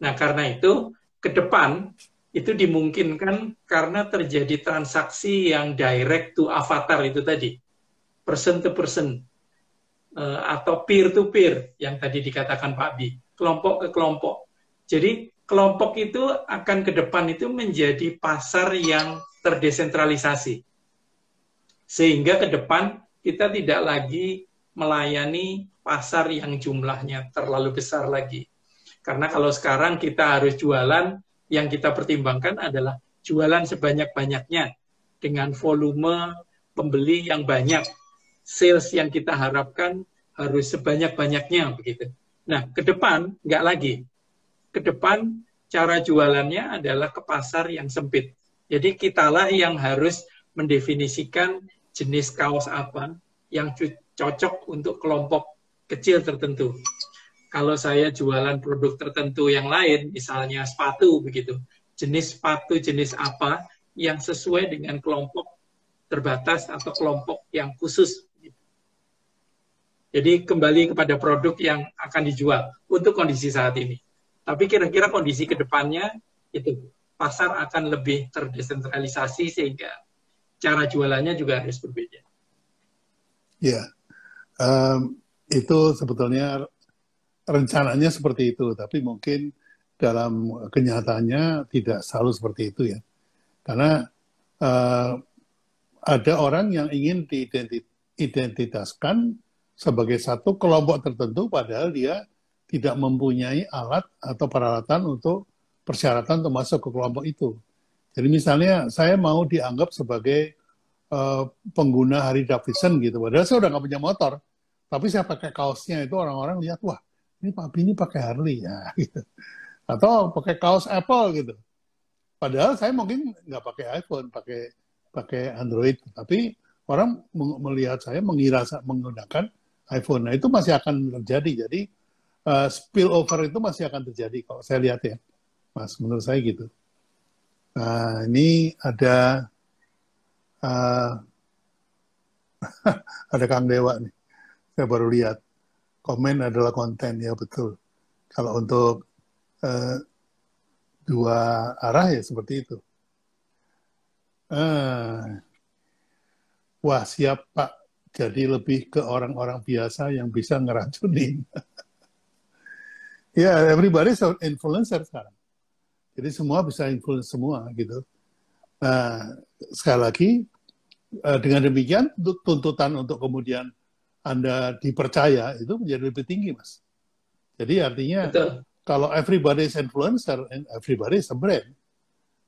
Nah, karena itu ke depan itu dimungkinkan karena terjadi transaksi yang direct to avatar itu tadi, person to person, atau peer to peer yang tadi dikatakan Pak Bi, kelompok ke kelompok. Jadi kelompok itu akan ke depan itu menjadi pasar yang terdesentralisasi. Sehingga ke depan kita tidak lagi melayani pasar yang jumlahnya terlalu besar lagi. Karena kalau sekarang kita harus jualan, yang kita pertimbangkan adalah jualan sebanyak-banyaknya dengan volume pembeli yang banyak. Sales yang kita harapkan harus sebanyak-banyaknya begitu. Nah, ke depan nggak lagi. Ke depan cara jualannya adalah ke pasar yang sempit. Jadi kitalah yang harus mendefinisikan jenis kaos apa yang cocok untuk kelompok kecil tertentu. Kalau saya jualan produk tertentu yang lain, misalnya sepatu begitu, jenis sepatu jenis apa yang sesuai dengan kelompok terbatas atau kelompok yang khusus. Jadi kembali kepada produk yang akan dijual untuk kondisi saat ini. Tapi kira-kira kondisi ke depannya itu pasar akan lebih terdesentralisasi sehingga cara jualannya juga harus berbeda. Ya, itu sebetulnya rencananya seperti itu, tapi mungkin dalam kenyataannya tidak selalu seperti itu ya. Karena ada orang yang ingin diidentitaskan sebagai satu kelompok tertentu, padahal dia tidak mempunyai alat atau peralatan untuk persyaratan untuk masuk ke kelompok itu. Jadi misalnya saya mau dianggap sebagai pengguna Harley Davidson gitu, padahal saya udah nggak punya motor, tapi saya pakai kaosnya itu orang-orang lihat, wah ini Pak Bi ini pakai Harley ya, gitu. Atau pakai kaos Apple gitu. Padahal saya mungkin nggak pakai iPhone, pakai Android, tapi orang melihat saya mengira menggunakan iPhone. Nah itu masih akan terjadi. Jadi spillover itu masih akan terjadi kalau saya lihat ya, Mas. Menurut saya gitu. Nah ini ada ada Kang Dewa nih. Saya baru lihat. Komen adalah konten, ya betul. Kalau untuk dua arah ya seperti itu. Wah siap Pak. Jadi lebih ke orang-orang biasa yang bisa ngeracunin. Ya, everybody is an influencer sekarang. Jadi semua bisa influence semua gitu. Nah, sekali lagi, dengan demikian tuntutan untuk kemudian Anda dipercaya itu menjadi lebih tinggi, Mas. Jadi artinya betul. Kalau everybody is influencer, and everybody is a brand,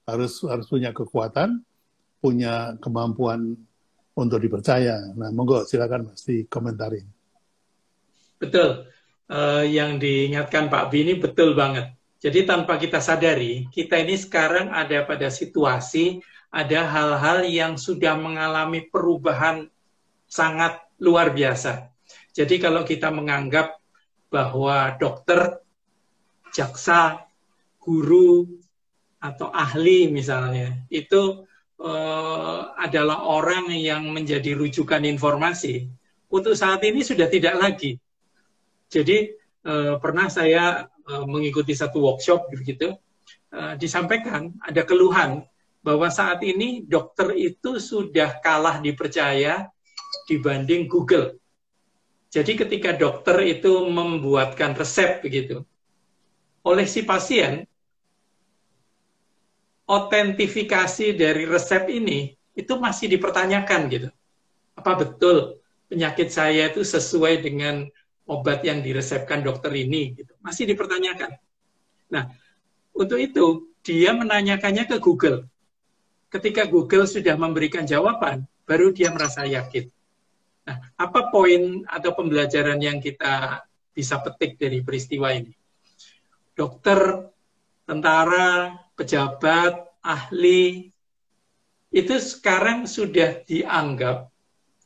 harus punya kekuatan, punya kemampuan untuk dipercaya. Nah, monggo silakan Mas dikomentarin. Betul. Yang diingatkan Pak Bi ini betul banget. Jadi tanpa kita sadari, kita ini sekarang ada pada situasi, ada hal-hal yang sudah mengalami perubahan sangat luar biasa. Jadi kalau kita menganggap bahwa dokter, jaksa, guru, atau ahli misalnya, itu adalah orang yang menjadi rujukan informasi, untuk saat ini sudah tidak lagi. Jadi pernah saya mengikuti satu workshop begitu, disampaikan ada keluhan bahwa saat ini dokter itu sudah kalah dipercaya dibanding Google. Jadi ketika dokter itu membuatkan resep begitu, oleh si pasien, otentifikasi dari resep ini itu masih dipertanyakan gitu. Apa betul penyakit saya itu sesuai dengan obat yang diresepkan dokter ini gitu. Masih dipertanyakan. Nah, untuk itu dia menanyakannya ke Google. Ketika Google sudah memberikan jawaban, baru dia merasa yakin. Nah, apa poin atau pembelajaran yang kita bisa petik dari peristiwa ini? Dokter, tentara, pejabat, ahli, itu sekarang sudah dianggap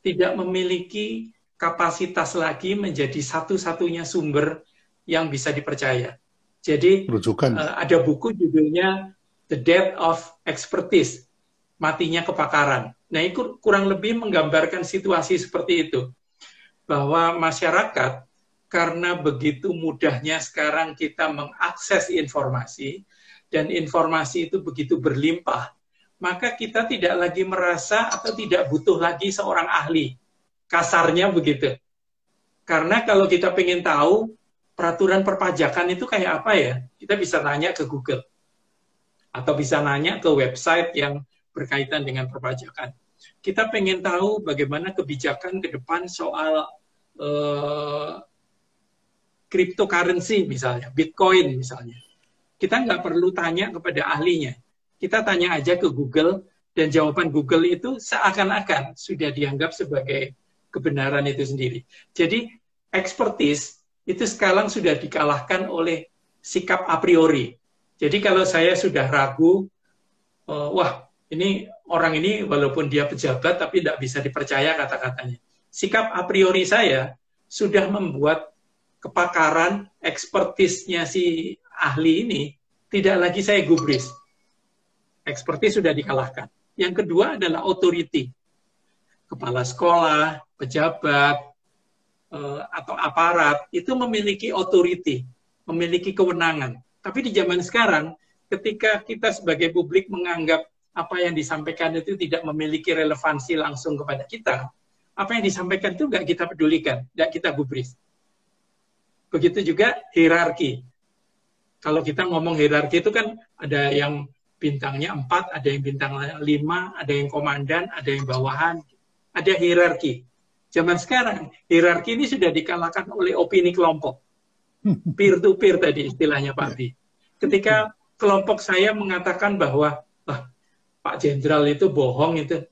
tidak memiliki kapasitas lagi menjadi satu-satunya sumber yang bisa dipercaya. Jadi ada buku judulnya The Death of Expertise, matinya kepakaran. Nah, itu kurang lebih menggambarkan situasi seperti itu. Bahwa masyarakat, karena begitu mudahnya sekarang kita mengakses informasi, dan informasi itu begitu berlimpah, maka kita tidak lagi merasa atau tidak butuh lagi seorang ahli. Kasarnya begitu. Karena kalau kita pengen tahu peraturan perpajakan itu kayak apa ya, kita bisa nanya ke Google. Atau bisa nanya ke website yang berkaitan dengan perpajakan. Kita pengen tahu bagaimana kebijakan ke depan soal cryptocurrency misalnya, Bitcoin misalnya. Kita nggak perlu tanya kepada ahlinya. Kita tanya aja ke Google, dan jawaban Google itu seakan-akan sudah dianggap sebagai kebenaran itu sendiri. Jadi, expertise itu sekarang sudah dikalahkan oleh sikap a priori. Jadi, kalau saya sudah ragu, wah, ini orang ini walaupun dia pejabat, tapi tidak bisa dipercaya kata-katanya. Sikap a priori saya sudah membuat kepakaran, ekspertisnya si ahli ini tidak lagi saya gubris. Ekspertis sudah dikalahkan. Yang kedua adalah authority. Kepala sekolah, pejabat, atau aparat itu memiliki authority, memiliki kewenangan. Tapi di zaman sekarang, ketika kita sebagai publik menganggap apa yang disampaikan itu tidak memiliki relevansi langsung kepada kita, apa yang disampaikan itu nggak kita pedulikan, nggak kita gubris. Begitu juga hierarki. Kalau kita ngomong hierarki itu kan ada yang bintangnya 4, ada yang bintang 5, ada yang komandan, ada yang bawahan. Ada hierarki. Zaman sekarang, hierarki ini sudah dikalahkan oleh opini kelompok. Peer-to-peer tadi istilahnya Pak Bi. Ketika kelompok saya mengatakan bahwa Pak Jenderal itu bohong itu,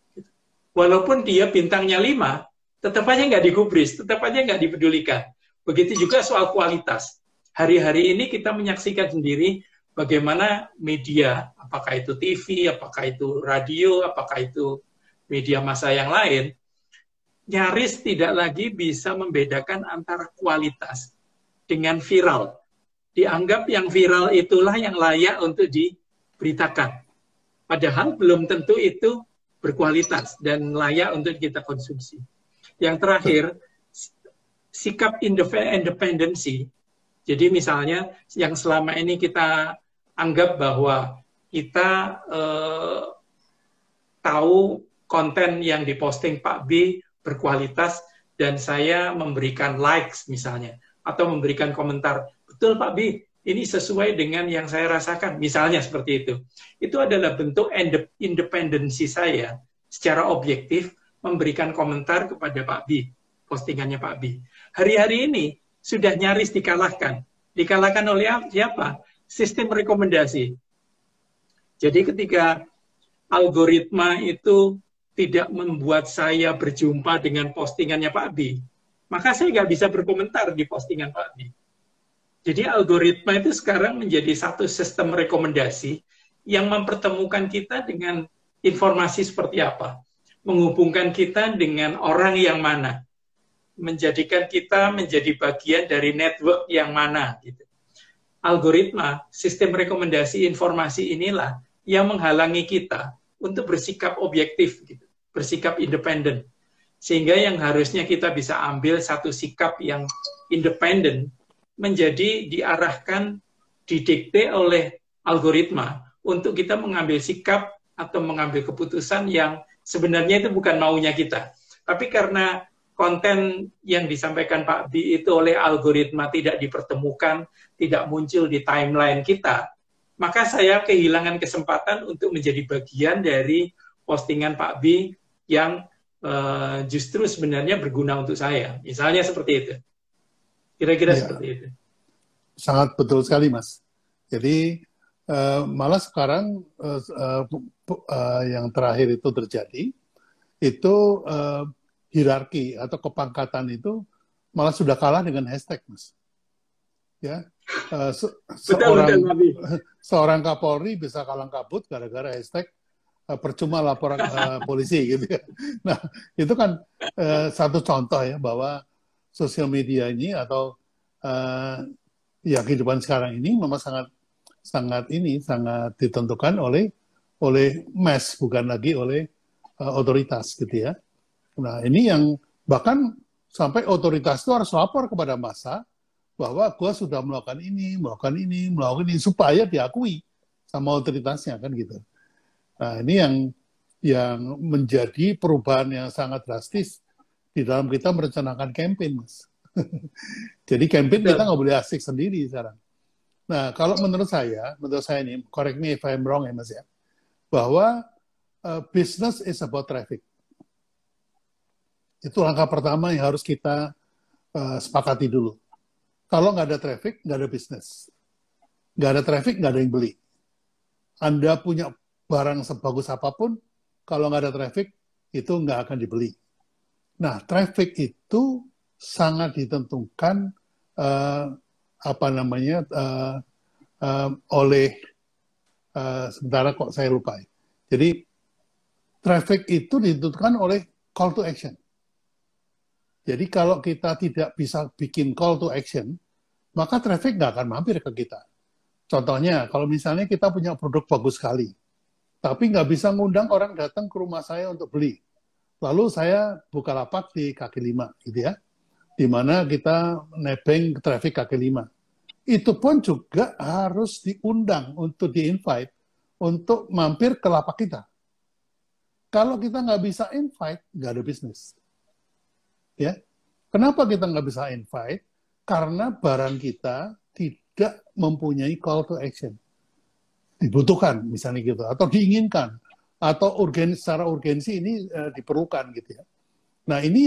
walaupun dia bintangnya 5, tetap aja nggak digubris, tetap aja nggak dipedulikan. Begitu juga soal kualitas. Hari-hari ini kita menyaksikan sendiri bagaimana media, apakah itu TV, apakah itu radio, apakah itu media massa yang lain, nyaris tidak lagi bisa membedakan antara kualitas dengan viral. Dianggap yang viral itulah yang layak untuk diberitakan. Padahal belum tentu itu berkualitas dan layak untuk kita konsumsi. Yang terakhir, sikap independensi. Jadi misalnya yang selama ini kita anggap bahwa kita tahu konten yang diposting Pak B berkualitas dan saya memberikan likes misalnya atau memberikan komentar, betul Pak B, ini sesuai dengan yang saya rasakan, misalnya seperti itu. Itu adalah bentuk independensi saya secara objektif memberikan komentar kepada Pak B, postingannya Pak B. Hari-hari ini sudah nyaris dikalahkan. Dikalahkan oleh siapa? Sistem rekomendasi. Jadi ketika algoritma itu tidak membuat saya berjumpa dengan postingannya Pak B, maka saya nggak bisa berkomentar di postingan Pak B. Jadi algoritma itu sekarang menjadi satu sistem rekomendasi yang mempertemukan kita dengan informasi seperti apa, menghubungkan kita dengan orang yang mana. menjadikan kita menjadi bagian dari network yang mana gitu. Algoritma, sistem rekomendasi informasi inilah yang menghalangi kita untuk bersikap objektif gitu, bersikap independen. Sehingga yang harusnya kita bisa ambil satu sikap yang independen menjadi diarahkan, didikte oleh algoritma untuk kita mengambil sikap atau mengambil keputusan yang sebenarnya itu bukan maunya kita. Tapi karena konten yang disampaikan Pak Bi itu oleh algoritma tidak dipertemukan, tidak muncul di timeline kita, maka saya kehilangan kesempatan untuk menjadi bagian dari postingan Pak Bi yang justru sebenarnya berguna untuk saya. Misalnya seperti itu. Kira-kira seperti itu. Sangat betul sekali, Mas. Jadi malah sekarang yang terakhir itu terjadi, itu hierarki atau kepangkatan itu malah sudah kalah dengan hashtag, Mas. Ya, seorang Kapolri bisa kalang kabut gara-gara hashtag percuma laporan polisi gitu ya. Nah, itu kan satu contoh ya bahwa sosial media ini atau ya kehidupan sekarang ini memang sangat ditentukan oleh mass, bukan lagi oleh otoritas gitu ya. Nah, ini yang bahkan sampai otoritas itu harus lapor kepada massa bahwa gua sudah melakukan ini supaya diakui sama otoritasnya kan gitu. Nah, ini yang menjadi perubahan yang sangat drastis di dalam kita merencanakan campaign, Mas. Jadi campaign kita nggak boleh asik sendiri sekarang. Nah, kalau menurut saya ini, correct me if I'm wrong ya, Mas ya, bahwa business is about traffic. Itu langkah pertama yang harus kita sepakati dulu. Kalau nggak ada traffic, nggak ada bisnis. Nggak ada traffic, nggak ada yang beli. Anda punya barang sebagus apapun, kalau nggak ada traffic, itu nggak akan dibeli. Nah, traffic itu sangat ditentukan oleh sementara kok saya lupa. Jadi, traffic itu ditentukan oleh call to action. Jadi, kalau kita tidak bisa bikin call to action, maka traffic nggak akan mampir ke kita. Contohnya, kalau misalnya kita punya produk bagus sekali, tapi nggak bisa ngundang orang datang ke rumah saya untuk beli. Lalu saya buka lapak di kaki lima, gitu ya, di mana kita nebeng traffic kaki lima. Itu pun juga harus diundang untuk di-invite untuk mampir ke lapak kita. Kalau kita nggak bisa invite, nggak ada bisnis. Ya, kenapa kita nggak bisa invite? Karena barang kita tidak mempunyai call to action. Dibutuhkan misalnya gitu, atau diinginkan, atau secara urgensi ini diperlukan gitu ya. Nah, ini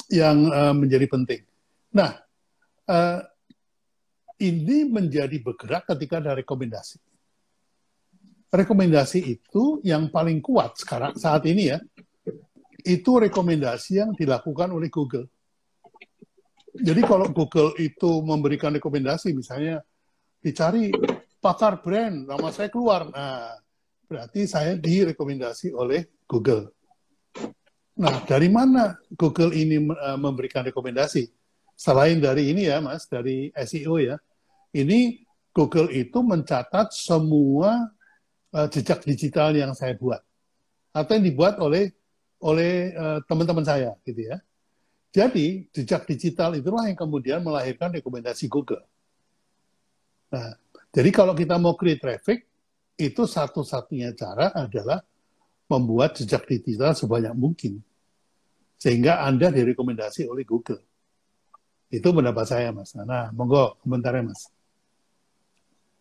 yang menjadi penting. Nah, ini menjadi bergerak ketika ada rekomendasi. Rekomendasi itu yang paling kuat sekarang saat ini ya, itu rekomendasi yang dilakukan oleh Google. Jadi kalau Google itu memberikan rekomendasi, misalnya dicari pakar brand, nama saya keluar. Nah, berarti saya direkomendasi oleh Google. Nah, dari mana Google ini memberikan rekomendasi? Selain dari ini ya, Mas, dari SEO ya. Ini Google itu mencatat semua jejak digital yang saya buat. Atau yang dibuat oleh teman-teman saya, gitu ya. Jadi, jejak digital itulah yang kemudian melahirkan rekomendasi Google. Nah, jadi kalau kita mau create traffic, itu satu-satunya cara adalah membuat jejak digital sebanyak mungkin. Sehingga Anda direkomendasi oleh Google. Itu pendapat saya, Mas. Nah, monggo komentarnya, Mas.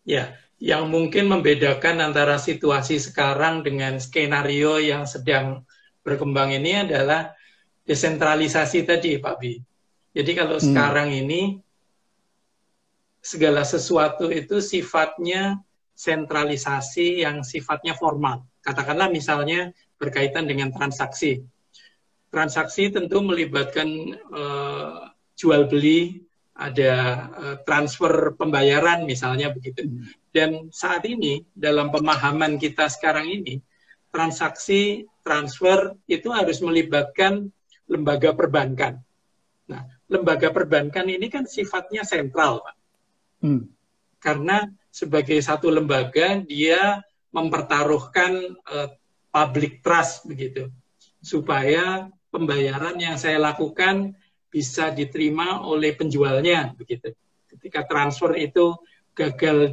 Ya, yang mungkin membedakan antara situasi sekarang dengan skenario yang sedang berkembang ini adalah desentralisasi tadi, Pak Bi. Jadi kalau sekarang ini segala sesuatu itu sifatnya sentralisasi yang sifatnya formal. Katakanlah misalnya berkaitan dengan transaksi. Transaksi tentu melibatkan jual beli, ada transfer pembayaran misalnya begitu. Dan saat ini dalam pemahaman kita sekarang ini, transaksi transfer itu harus melibatkan lembaga perbankan. Nah, lembaga perbankan ini kan sifatnya sentral, Pak. Karena sebagai satu lembaga, dia mempertaruhkan public trust, begitu. Supaya pembayaran yang saya lakukan bisa diterima oleh penjualnya, begitu. Ketika transfer itu gagal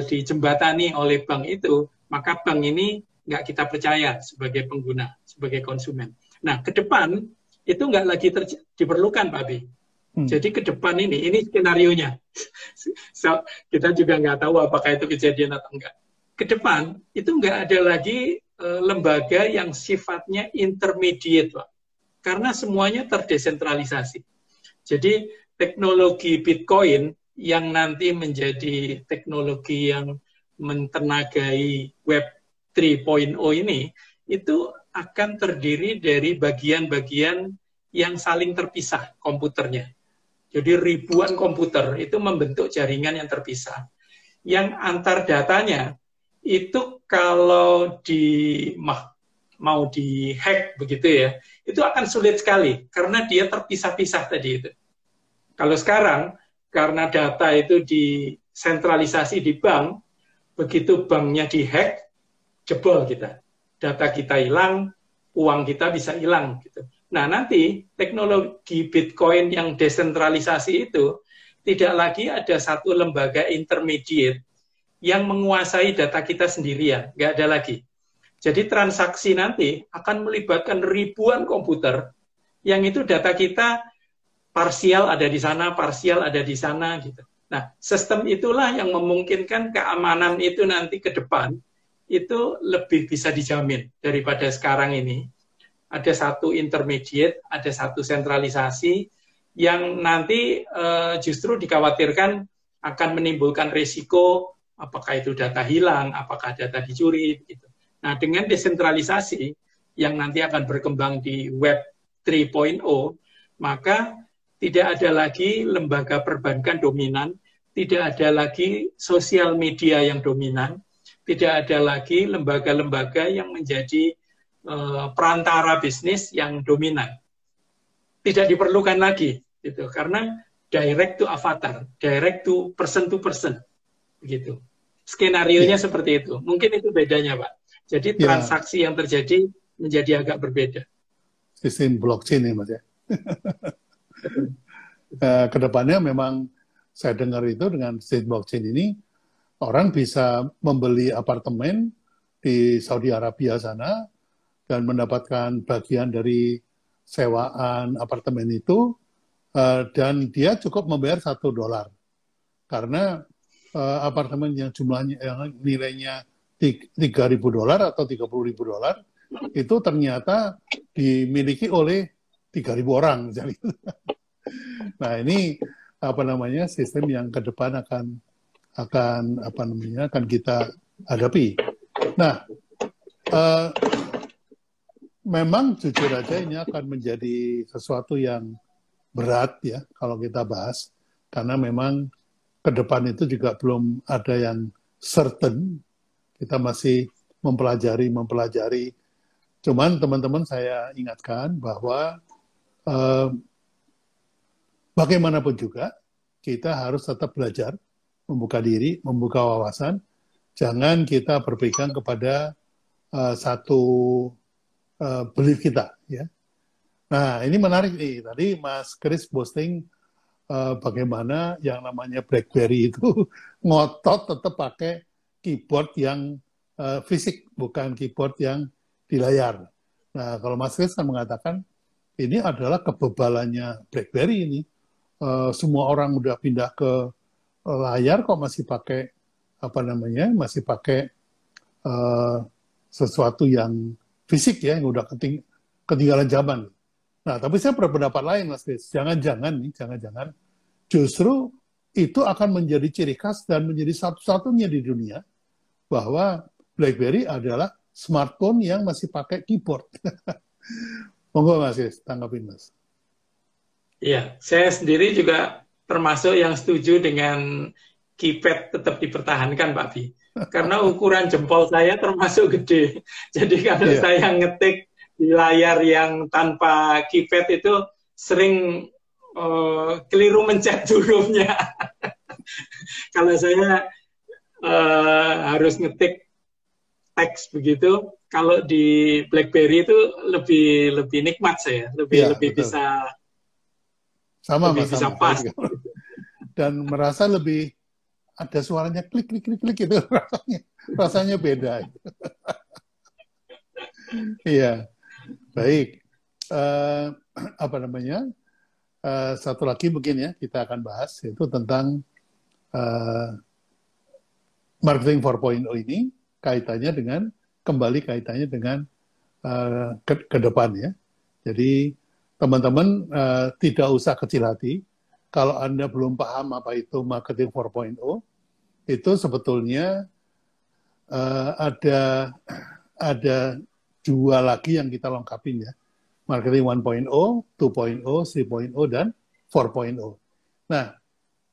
dijembatani oleh bank itu, maka bank ini nggak kita percaya sebagai pengguna, sebagai konsumen. Nah, ke depan itu nggak lagi diperlukan, Pak Bi. Jadi ke depan ini skenarionya. So, kita juga nggak tahu apakah itu kejadian atau enggak. Ke depan itu nggak ada lagi lembaga yang sifatnya intermediate, Pak. Karena semuanya terdesentralisasi. Jadi teknologi Bitcoin yang nanti menjadi teknologi yang mentenagai Web 3.0 ini, itu akan terdiri dari bagian-bagian yang saling terpisah komputernya. Jadi ribuan komputer itu membentuk jaringan yang terpisah. Yang antar datanya itu kalau mau di-hack begitu ya, itu akan sulit sekali karena dia terpisah-pisah tadi itu. Kalau sekarang, karena data itu disentralisasi di bank, begitu banknya di-hack, jebol kita. Data kita hilang, uang kita bisa hilang gitu. Nah, nanti teknologi Bitcoin yang desentralisasi itu tidak lagi ada satu lembaga intermediate yang menguasai data kita sendirian, nggak ada lagi. Jadi transaksi nanti akan melibatkan ribuan komputer yang itu data kita parsial ada di sana, parsial ada di sana gitu. Nah, sistem itulah yang memungkinkan keamanan itu nanti ke depan itu lebih bisa dijamin daripada sekarang ini. Ada satu intermediate, ada satu sentralisasi yang nanti justru dikhawatirkan akan menimbulkan risiko apakah itu data hilang, apakah data dicuri gitu. Nah, dengan desentralisasi yang nanti akan berkembang di Web 3.0, maka tidak ada lagi lembaga perbankan dominan, tidak ada lagi sosial media yang dominan, tidak ada lagi lembaga-lembaga yang menjadi perantara bisnis yang dominan. Tidak diperlukan lagi, gitu, karena direct to avatar, direct to person, begitu. Skenarionya seperti itu. Mungkin itu bedanya, Pak. Jadi transaksi yang terjadi menjadi agak berbeda. Sistem blockchain ya, Mas ya. Kedepannya memang saya dengar itu dengan sistem blockchain ini, orang bisa membeli apartemen di Saudi Arabia sana, dan mendapatkan bagian dari sewaan apartemen itu, dan dia cukup membayar $1 karena apartemen yang jumlahnya yang nilainya $3.000 atau $30.000 itu ternyata dimiliki oleh 3.000 orang. Nah, ini sistem yang ke depan akan kita hadapi. Nah, memang jujur aja ini akan menjadi sesuatu yang berat ya kalau kita bahas, karena memang ke depan itu juga belum ada yang certain. Kita masih mempelajari. Cuman teman-teman saya ingatkan bahwa bagaimanapun juga kita harus tetap belajar, membuka diri, membuka wawasan. Jangan kita berpegang kepada satu belief kita, ya. Nah, ini menarik nih. Tadi Mas Kris posting bagaimana yang namanya BlackBerry itu ngotot tetap pakai keyboard yang fisik, bukan keyboard yang di layar. Nah, kalau Mas Kris kan mengatakan ini adalah kebebalannya BlackBerry ini. Semua orang udah pindah ke layar kok masih pakai masih pakai sesuatu yang fisik ya, yang udah ketinggalan zaman. Nah, tapi saya berpendapat lain, Mas Kris. Jangan-jangan justru itu akan menjadi ciri khas dan menjadi satu-satunya di dunia bahwa BlackBerry adalah smartphone yang masih pakai keyboard. Monggo Mas Kris, tanggapin Mas. Iya, saya sendiri juga termasuk yang setuju dengan keypad tetap dipertahankan, Pak Bi. Karena ukuran jempol saya termasuk gede. Jadi kalau saya ngetik di layar yang tanpa keypad itu sering keliru mencet hurufnya. Kalau saya harus ngetik teks begitu, kalau di BlackBerry itu lebih nikmat saya, lebih betul. bisa sama bisa pas. Dan merasa lebih ada suaranya klik itu rasanya beda. Iya, baik. Apa namanya? Satu lagi mungkin ya kita akan bahas yaitu tentang marketing 4.0 ini kembali kaitannya dengan ke depan ya. Jadi teman-teman tidak usah kecil hati kalau Anda belum paham apa itu marketing 4.0, itu sebetulnya ada dua lagi yang kita lengkapin ya. Marketing 1.0, 2.0, 3.0, dan 4.0. Nah,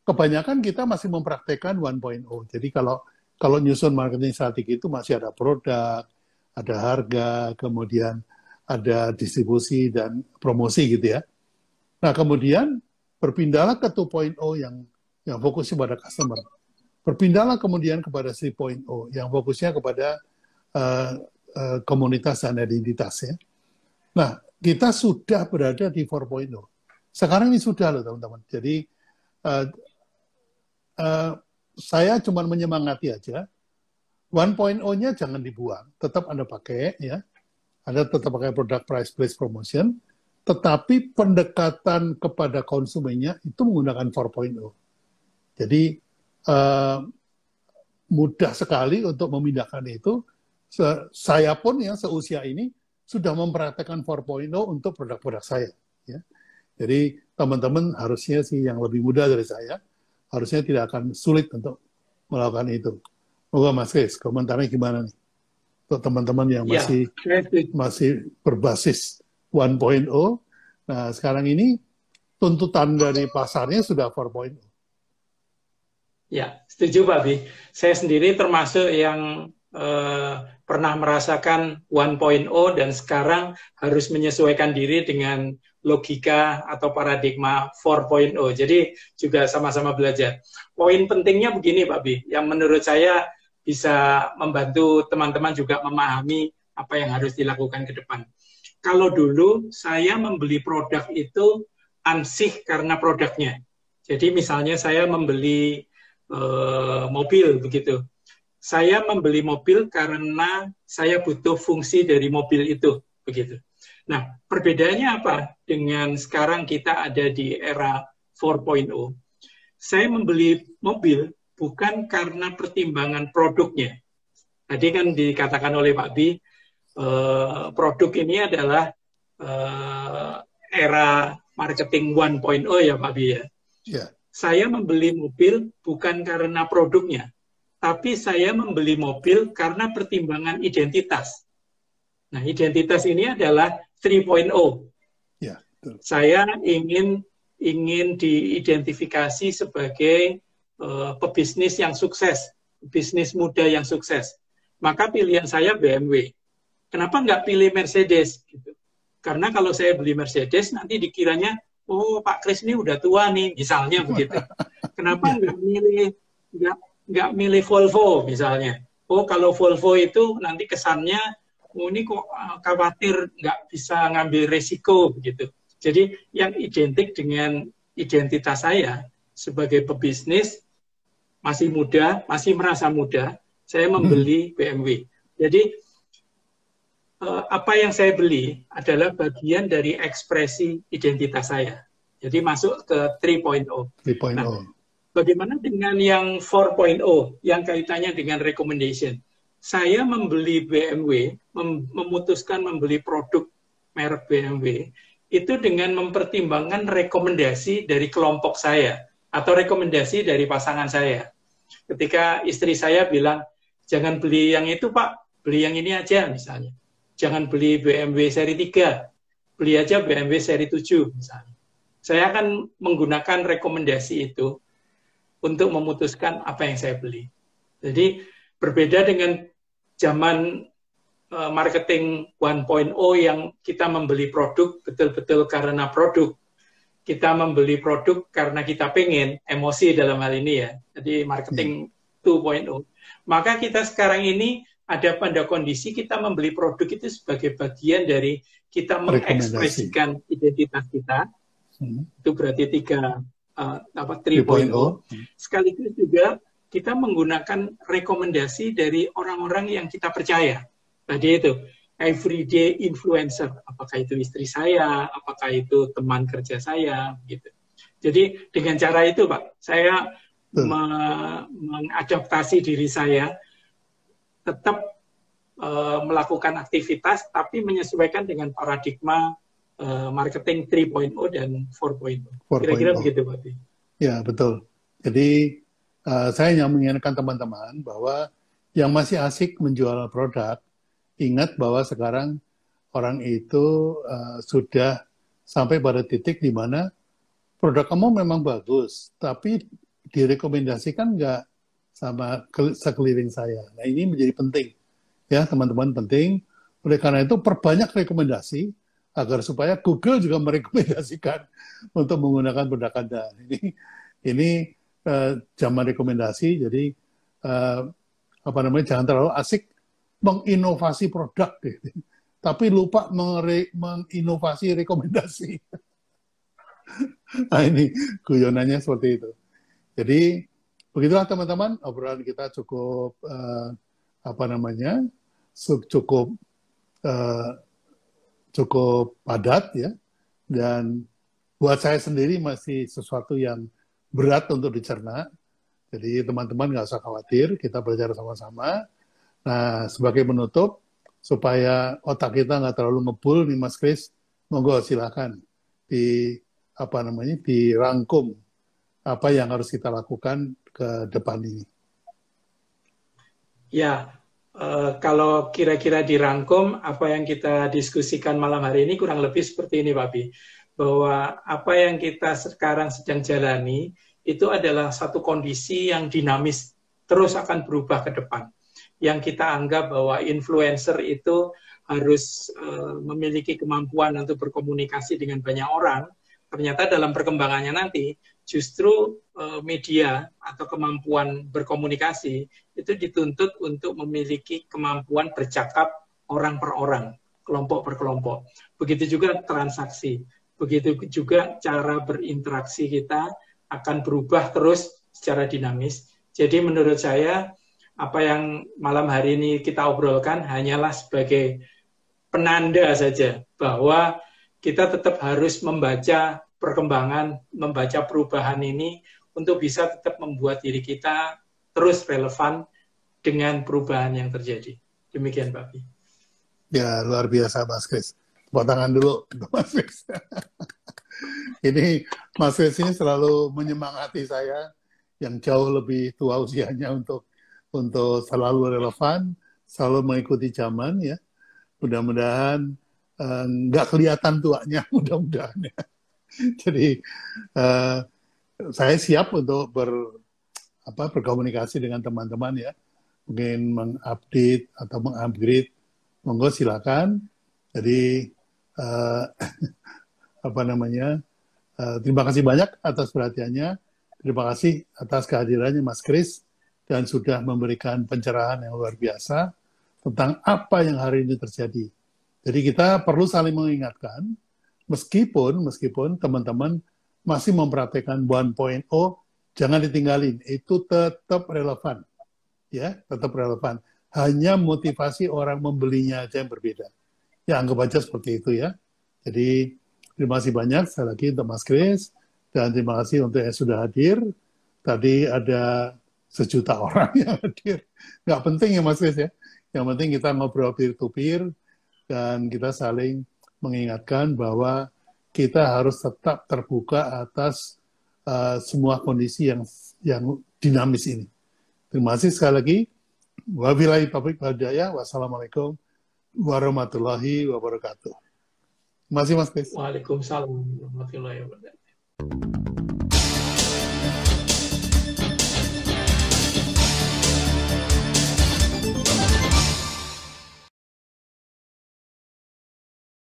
kebanyakan kita masih mempraktekkan 1.0. Jadi kalau nyusun marketing strategi itu masih ada produk, ada harga, kemudian ada distribusi dan promosi gitu ya. Nah, kemudian berpindahlah ke 2.0 yang fokusnya pada customer. Berpindahlah kemudian kepada 3.0 yang fokusnya kepada komunitas dan identitas ya. Nah, kita sudah berada di 4.0. Sekarang ini sudah loh teman-teman. Jadi saya cuma menyemangati aja. 1.0-nya jangan dibuang, tetap Anda pakai ya. Anda tetap pakai produk price place promotion, tetapi pendekatan kepada konsumennya itu menggunakan 4.0. Jadi mudah sekali untuk memindahkan itu. Saya pun ya seusia ini sudah mempraktekkan 4.0 untuk produk-produk saya. Ya. Jadi teman-teman harusnya sih yang lebih muda dari saya, harusnya tidak akan sulit untuk melakukan itu. Moga Mas Kris, komentarnya gimana nih? Untuk teman-teman yang masih berbasis 1.0, nah sekarang ini tuntutan dari pasarnya sudah 4.0. Ya, setuju Pak Bi. Saya sendiri termasuk yang pernah merasakan 1.0 dan sekarang harus menyesuaikan diri dengan logika atau paradigma 4.0. Jadi juga sama-sama belajar. Poin pentingnya begini Pak Bi, yang menurut saya bisa membantu teman-teman juga memahami apa yang harus dilakukan ke depan. Kalau dulu saya membeli produk itu ansih karena produknya. Jadi misalnya saya membeli mobil begitu. Saya membeli mobil karena saya butuh fungsi dari mobil itu, begitu. Nah, perbedaannya apa dengan sekarang kita ada di era 4.0? Saya membeli mobil bukan karena pertimbangan produknya. Tadi kan dikatakan oleh Pak Bi, produk ini adalah era marketing 1.0 ya Pak Bi ya. Yeah. Saya membeli mobil bukan karena produknya, tapi saya membeli mobil karena pertimbangan identitas. Nah, identitas ini adalah 3.0. Ya, saya ingin diidentifikasi sebagai pebisnis yang sukses, bisnis muda yang sukses. Maka pilihan saya BMW. Kenapa nggak pilih Mercedes? Gitu. Karena kalau saya beli Mercedes, nanti dikiranya, oh Pak Kris ini udah tua nih, misalnya begitu. Kenapa nggak milih Volvo misalnya? Oh kalau Volvo itu nanti kesannya, oh ini kok khawatir nggak bisa ngambil resiko begitu. Jadi yang identik dengan identitas saya sebagai pebisnis, masih muda, masih merasa muda, saya membeli BMW. Jadi apa yang saya beli adalah bagian dari ekspresi identitas saya. Jadi masuk ke 3.0. Nah, bagaimana dengan yang 4.0 yang kaitannya dengan recommendation? Saya membeli BMW, memutuskan membeli produk merek BMW, itu dengan mempertimbangkan rekomendasi dari kelompok saya atau rekomendasi dari pasangan saya. Ketika istri saya bilang, jangan beli yang itu Pak, beli yang ini aja misalnya. Jangan beli BMW seri 3, beli aja BMW seri 7 misalnya. Saya akan menggunakan rekomendasi itu untuk memutuskan apa yang saya beli. Jadi berbeda dengan zaman marketing 1.0 yang kita membeli produk betul-betul karena produk. Kita membeli produk karena kita pengen, emosi dalam hal ini ya. Jadi marketing 2.0. Maka kita sekarang ini ada pada kondisi kita membeli produk itu sebagai bagian dari kita mengekspresikan identitas kita. Itu berarti 3.0. Sekaligus juga kita menggunakan rekomendasi dari orang-orang yang kita percaya. Tadi itu, everyday influencer. Apakah itu istri saya, apakah itu teman kerja saya, gitu. Jadi dengan cara itu, Pak, saya mengadaptasi diri saya, tetap melakukan aktivitas, tapi menyesuaikan dengan paradigma marketing 3.0 dan 4.0. Kira-kira begitu, Pak. Ya, betul. Jadi, saya hanya mengingatkan teman-teman bahwa yang masih asik menjual produk, ingat bahwa sekarang orang itu sudah sampai pada titik di mana produk kamu memang bagus, tapi direkomendasikan nggak sama sekeliling saya. Nah, ini menjadi penting. Ya, teman-teman, penting. Oleh karena itu, perbanyak rekomendasi agar supaya Google juga merekomendasikan untuk menggunakan produk Anda. Ini zaman rekomendasi, jadi jangan terlalu asik menginovasi produk, gitu. Tapi lupa menginovasi rekomendasi. Nah, ini guyonannya seperti itu. Jadi begitulah teman-teman, obrolan kita cukup cukup padat ya, dan buat saya sendiri masih sesuatu yang berat untuk dicerna. Jadi teman-teman nggak usah khawatir, kita belajar sama-sama. Nah, sebagai penutup, supaya otak kita nggak terlalu ngebul nih Mas Kris, monggo silakan dirangkum apa yang harus kita lakukan ke depan ini. Ya, kalau kira-kira dirangkum, apa yang kita diskusikan malam hari ini kurang lebih seperti ini, Pak Bi. Bahwa apa yang kita sekarang sedang jalani, itu adalah satu kondisi yang dinamis, terus akan berubah ke depan. Yang kita anggap bahwa influencer itu harus memiliki kemampuan untuk berkomunikasi dengan banyak orang, ternyata dalam perkembangannya nanti, justru media atau kemampuan berkomunikasi itu dituntut untuk memiliki kemampuan bercakap orang per orang, kelompok per kelompok. Begitu juga transaksi, begitu juga cara berinteraksi kita akan berubah terus secara dinamis. Jadi menurut saya, apa yang malam hari ini kita obrolkan hanyalah sebagai penanda saja bahwa kita tetap harus membaca perkembangan, membaca perubahan ini untuk bisa tetap membuat diri kita terus relevan dengan perubahan yang terjadi. Demikian, Pak Bi. Ya, luar biasa, Mas Kris. Tepuk tangan dulu, Mas Kris. Ini Mas Kris ini selalu menyemangati saya yang jauh lebih tua usianya untuk selalu relevan, selalu mengikuti zaman ya. Mudah-mudahan nggak kelihatan tuanya, mudah-mudahan ya. Jadi saya siap untuk berkomunikasi dengan teman-teman ya, mungkin mengupdate atau mengupgrade, monggo silakan. Jadi terima kasih banyak atas perhatiannya, terima kasih atas kehadirannya Mas Kris dan sudah memberikan pencerahan yang luar biasa tentang apa yang hari ini terjadi. Jadi kita perlu saling mengingatkan. Meskipun teman-teman masih mempraktekkan 1.0, jangan ditinggalin. Itu tetap relevan. Ya, tetap relevan. Hanya motivasi orang membelinya aja yang berbeda. Ya, anggap aja seperti itu ya. Jadi, terima kasih banyak sekali lagi untuk Mas Kris. Dan terima kasih untuk yang sudah hadir. Tadi ada 1 juta orang yang hadir. Nggak penting ya Mas Kris ya. Yang penting kita ngobrol peer-to-peer. Dan kita saling mengingatkan bahwa kita harus tetap terbuka atas semua kondisi yang dinamis ini. Terima kasih sekali lagi. Wabillahi taufiq wal hidayah. Wassalamualaikum warahmatullahi wabarakatuh. Terima kasih Mas Kris. Waalaikumsalam warahmatullahi wabarakatuh.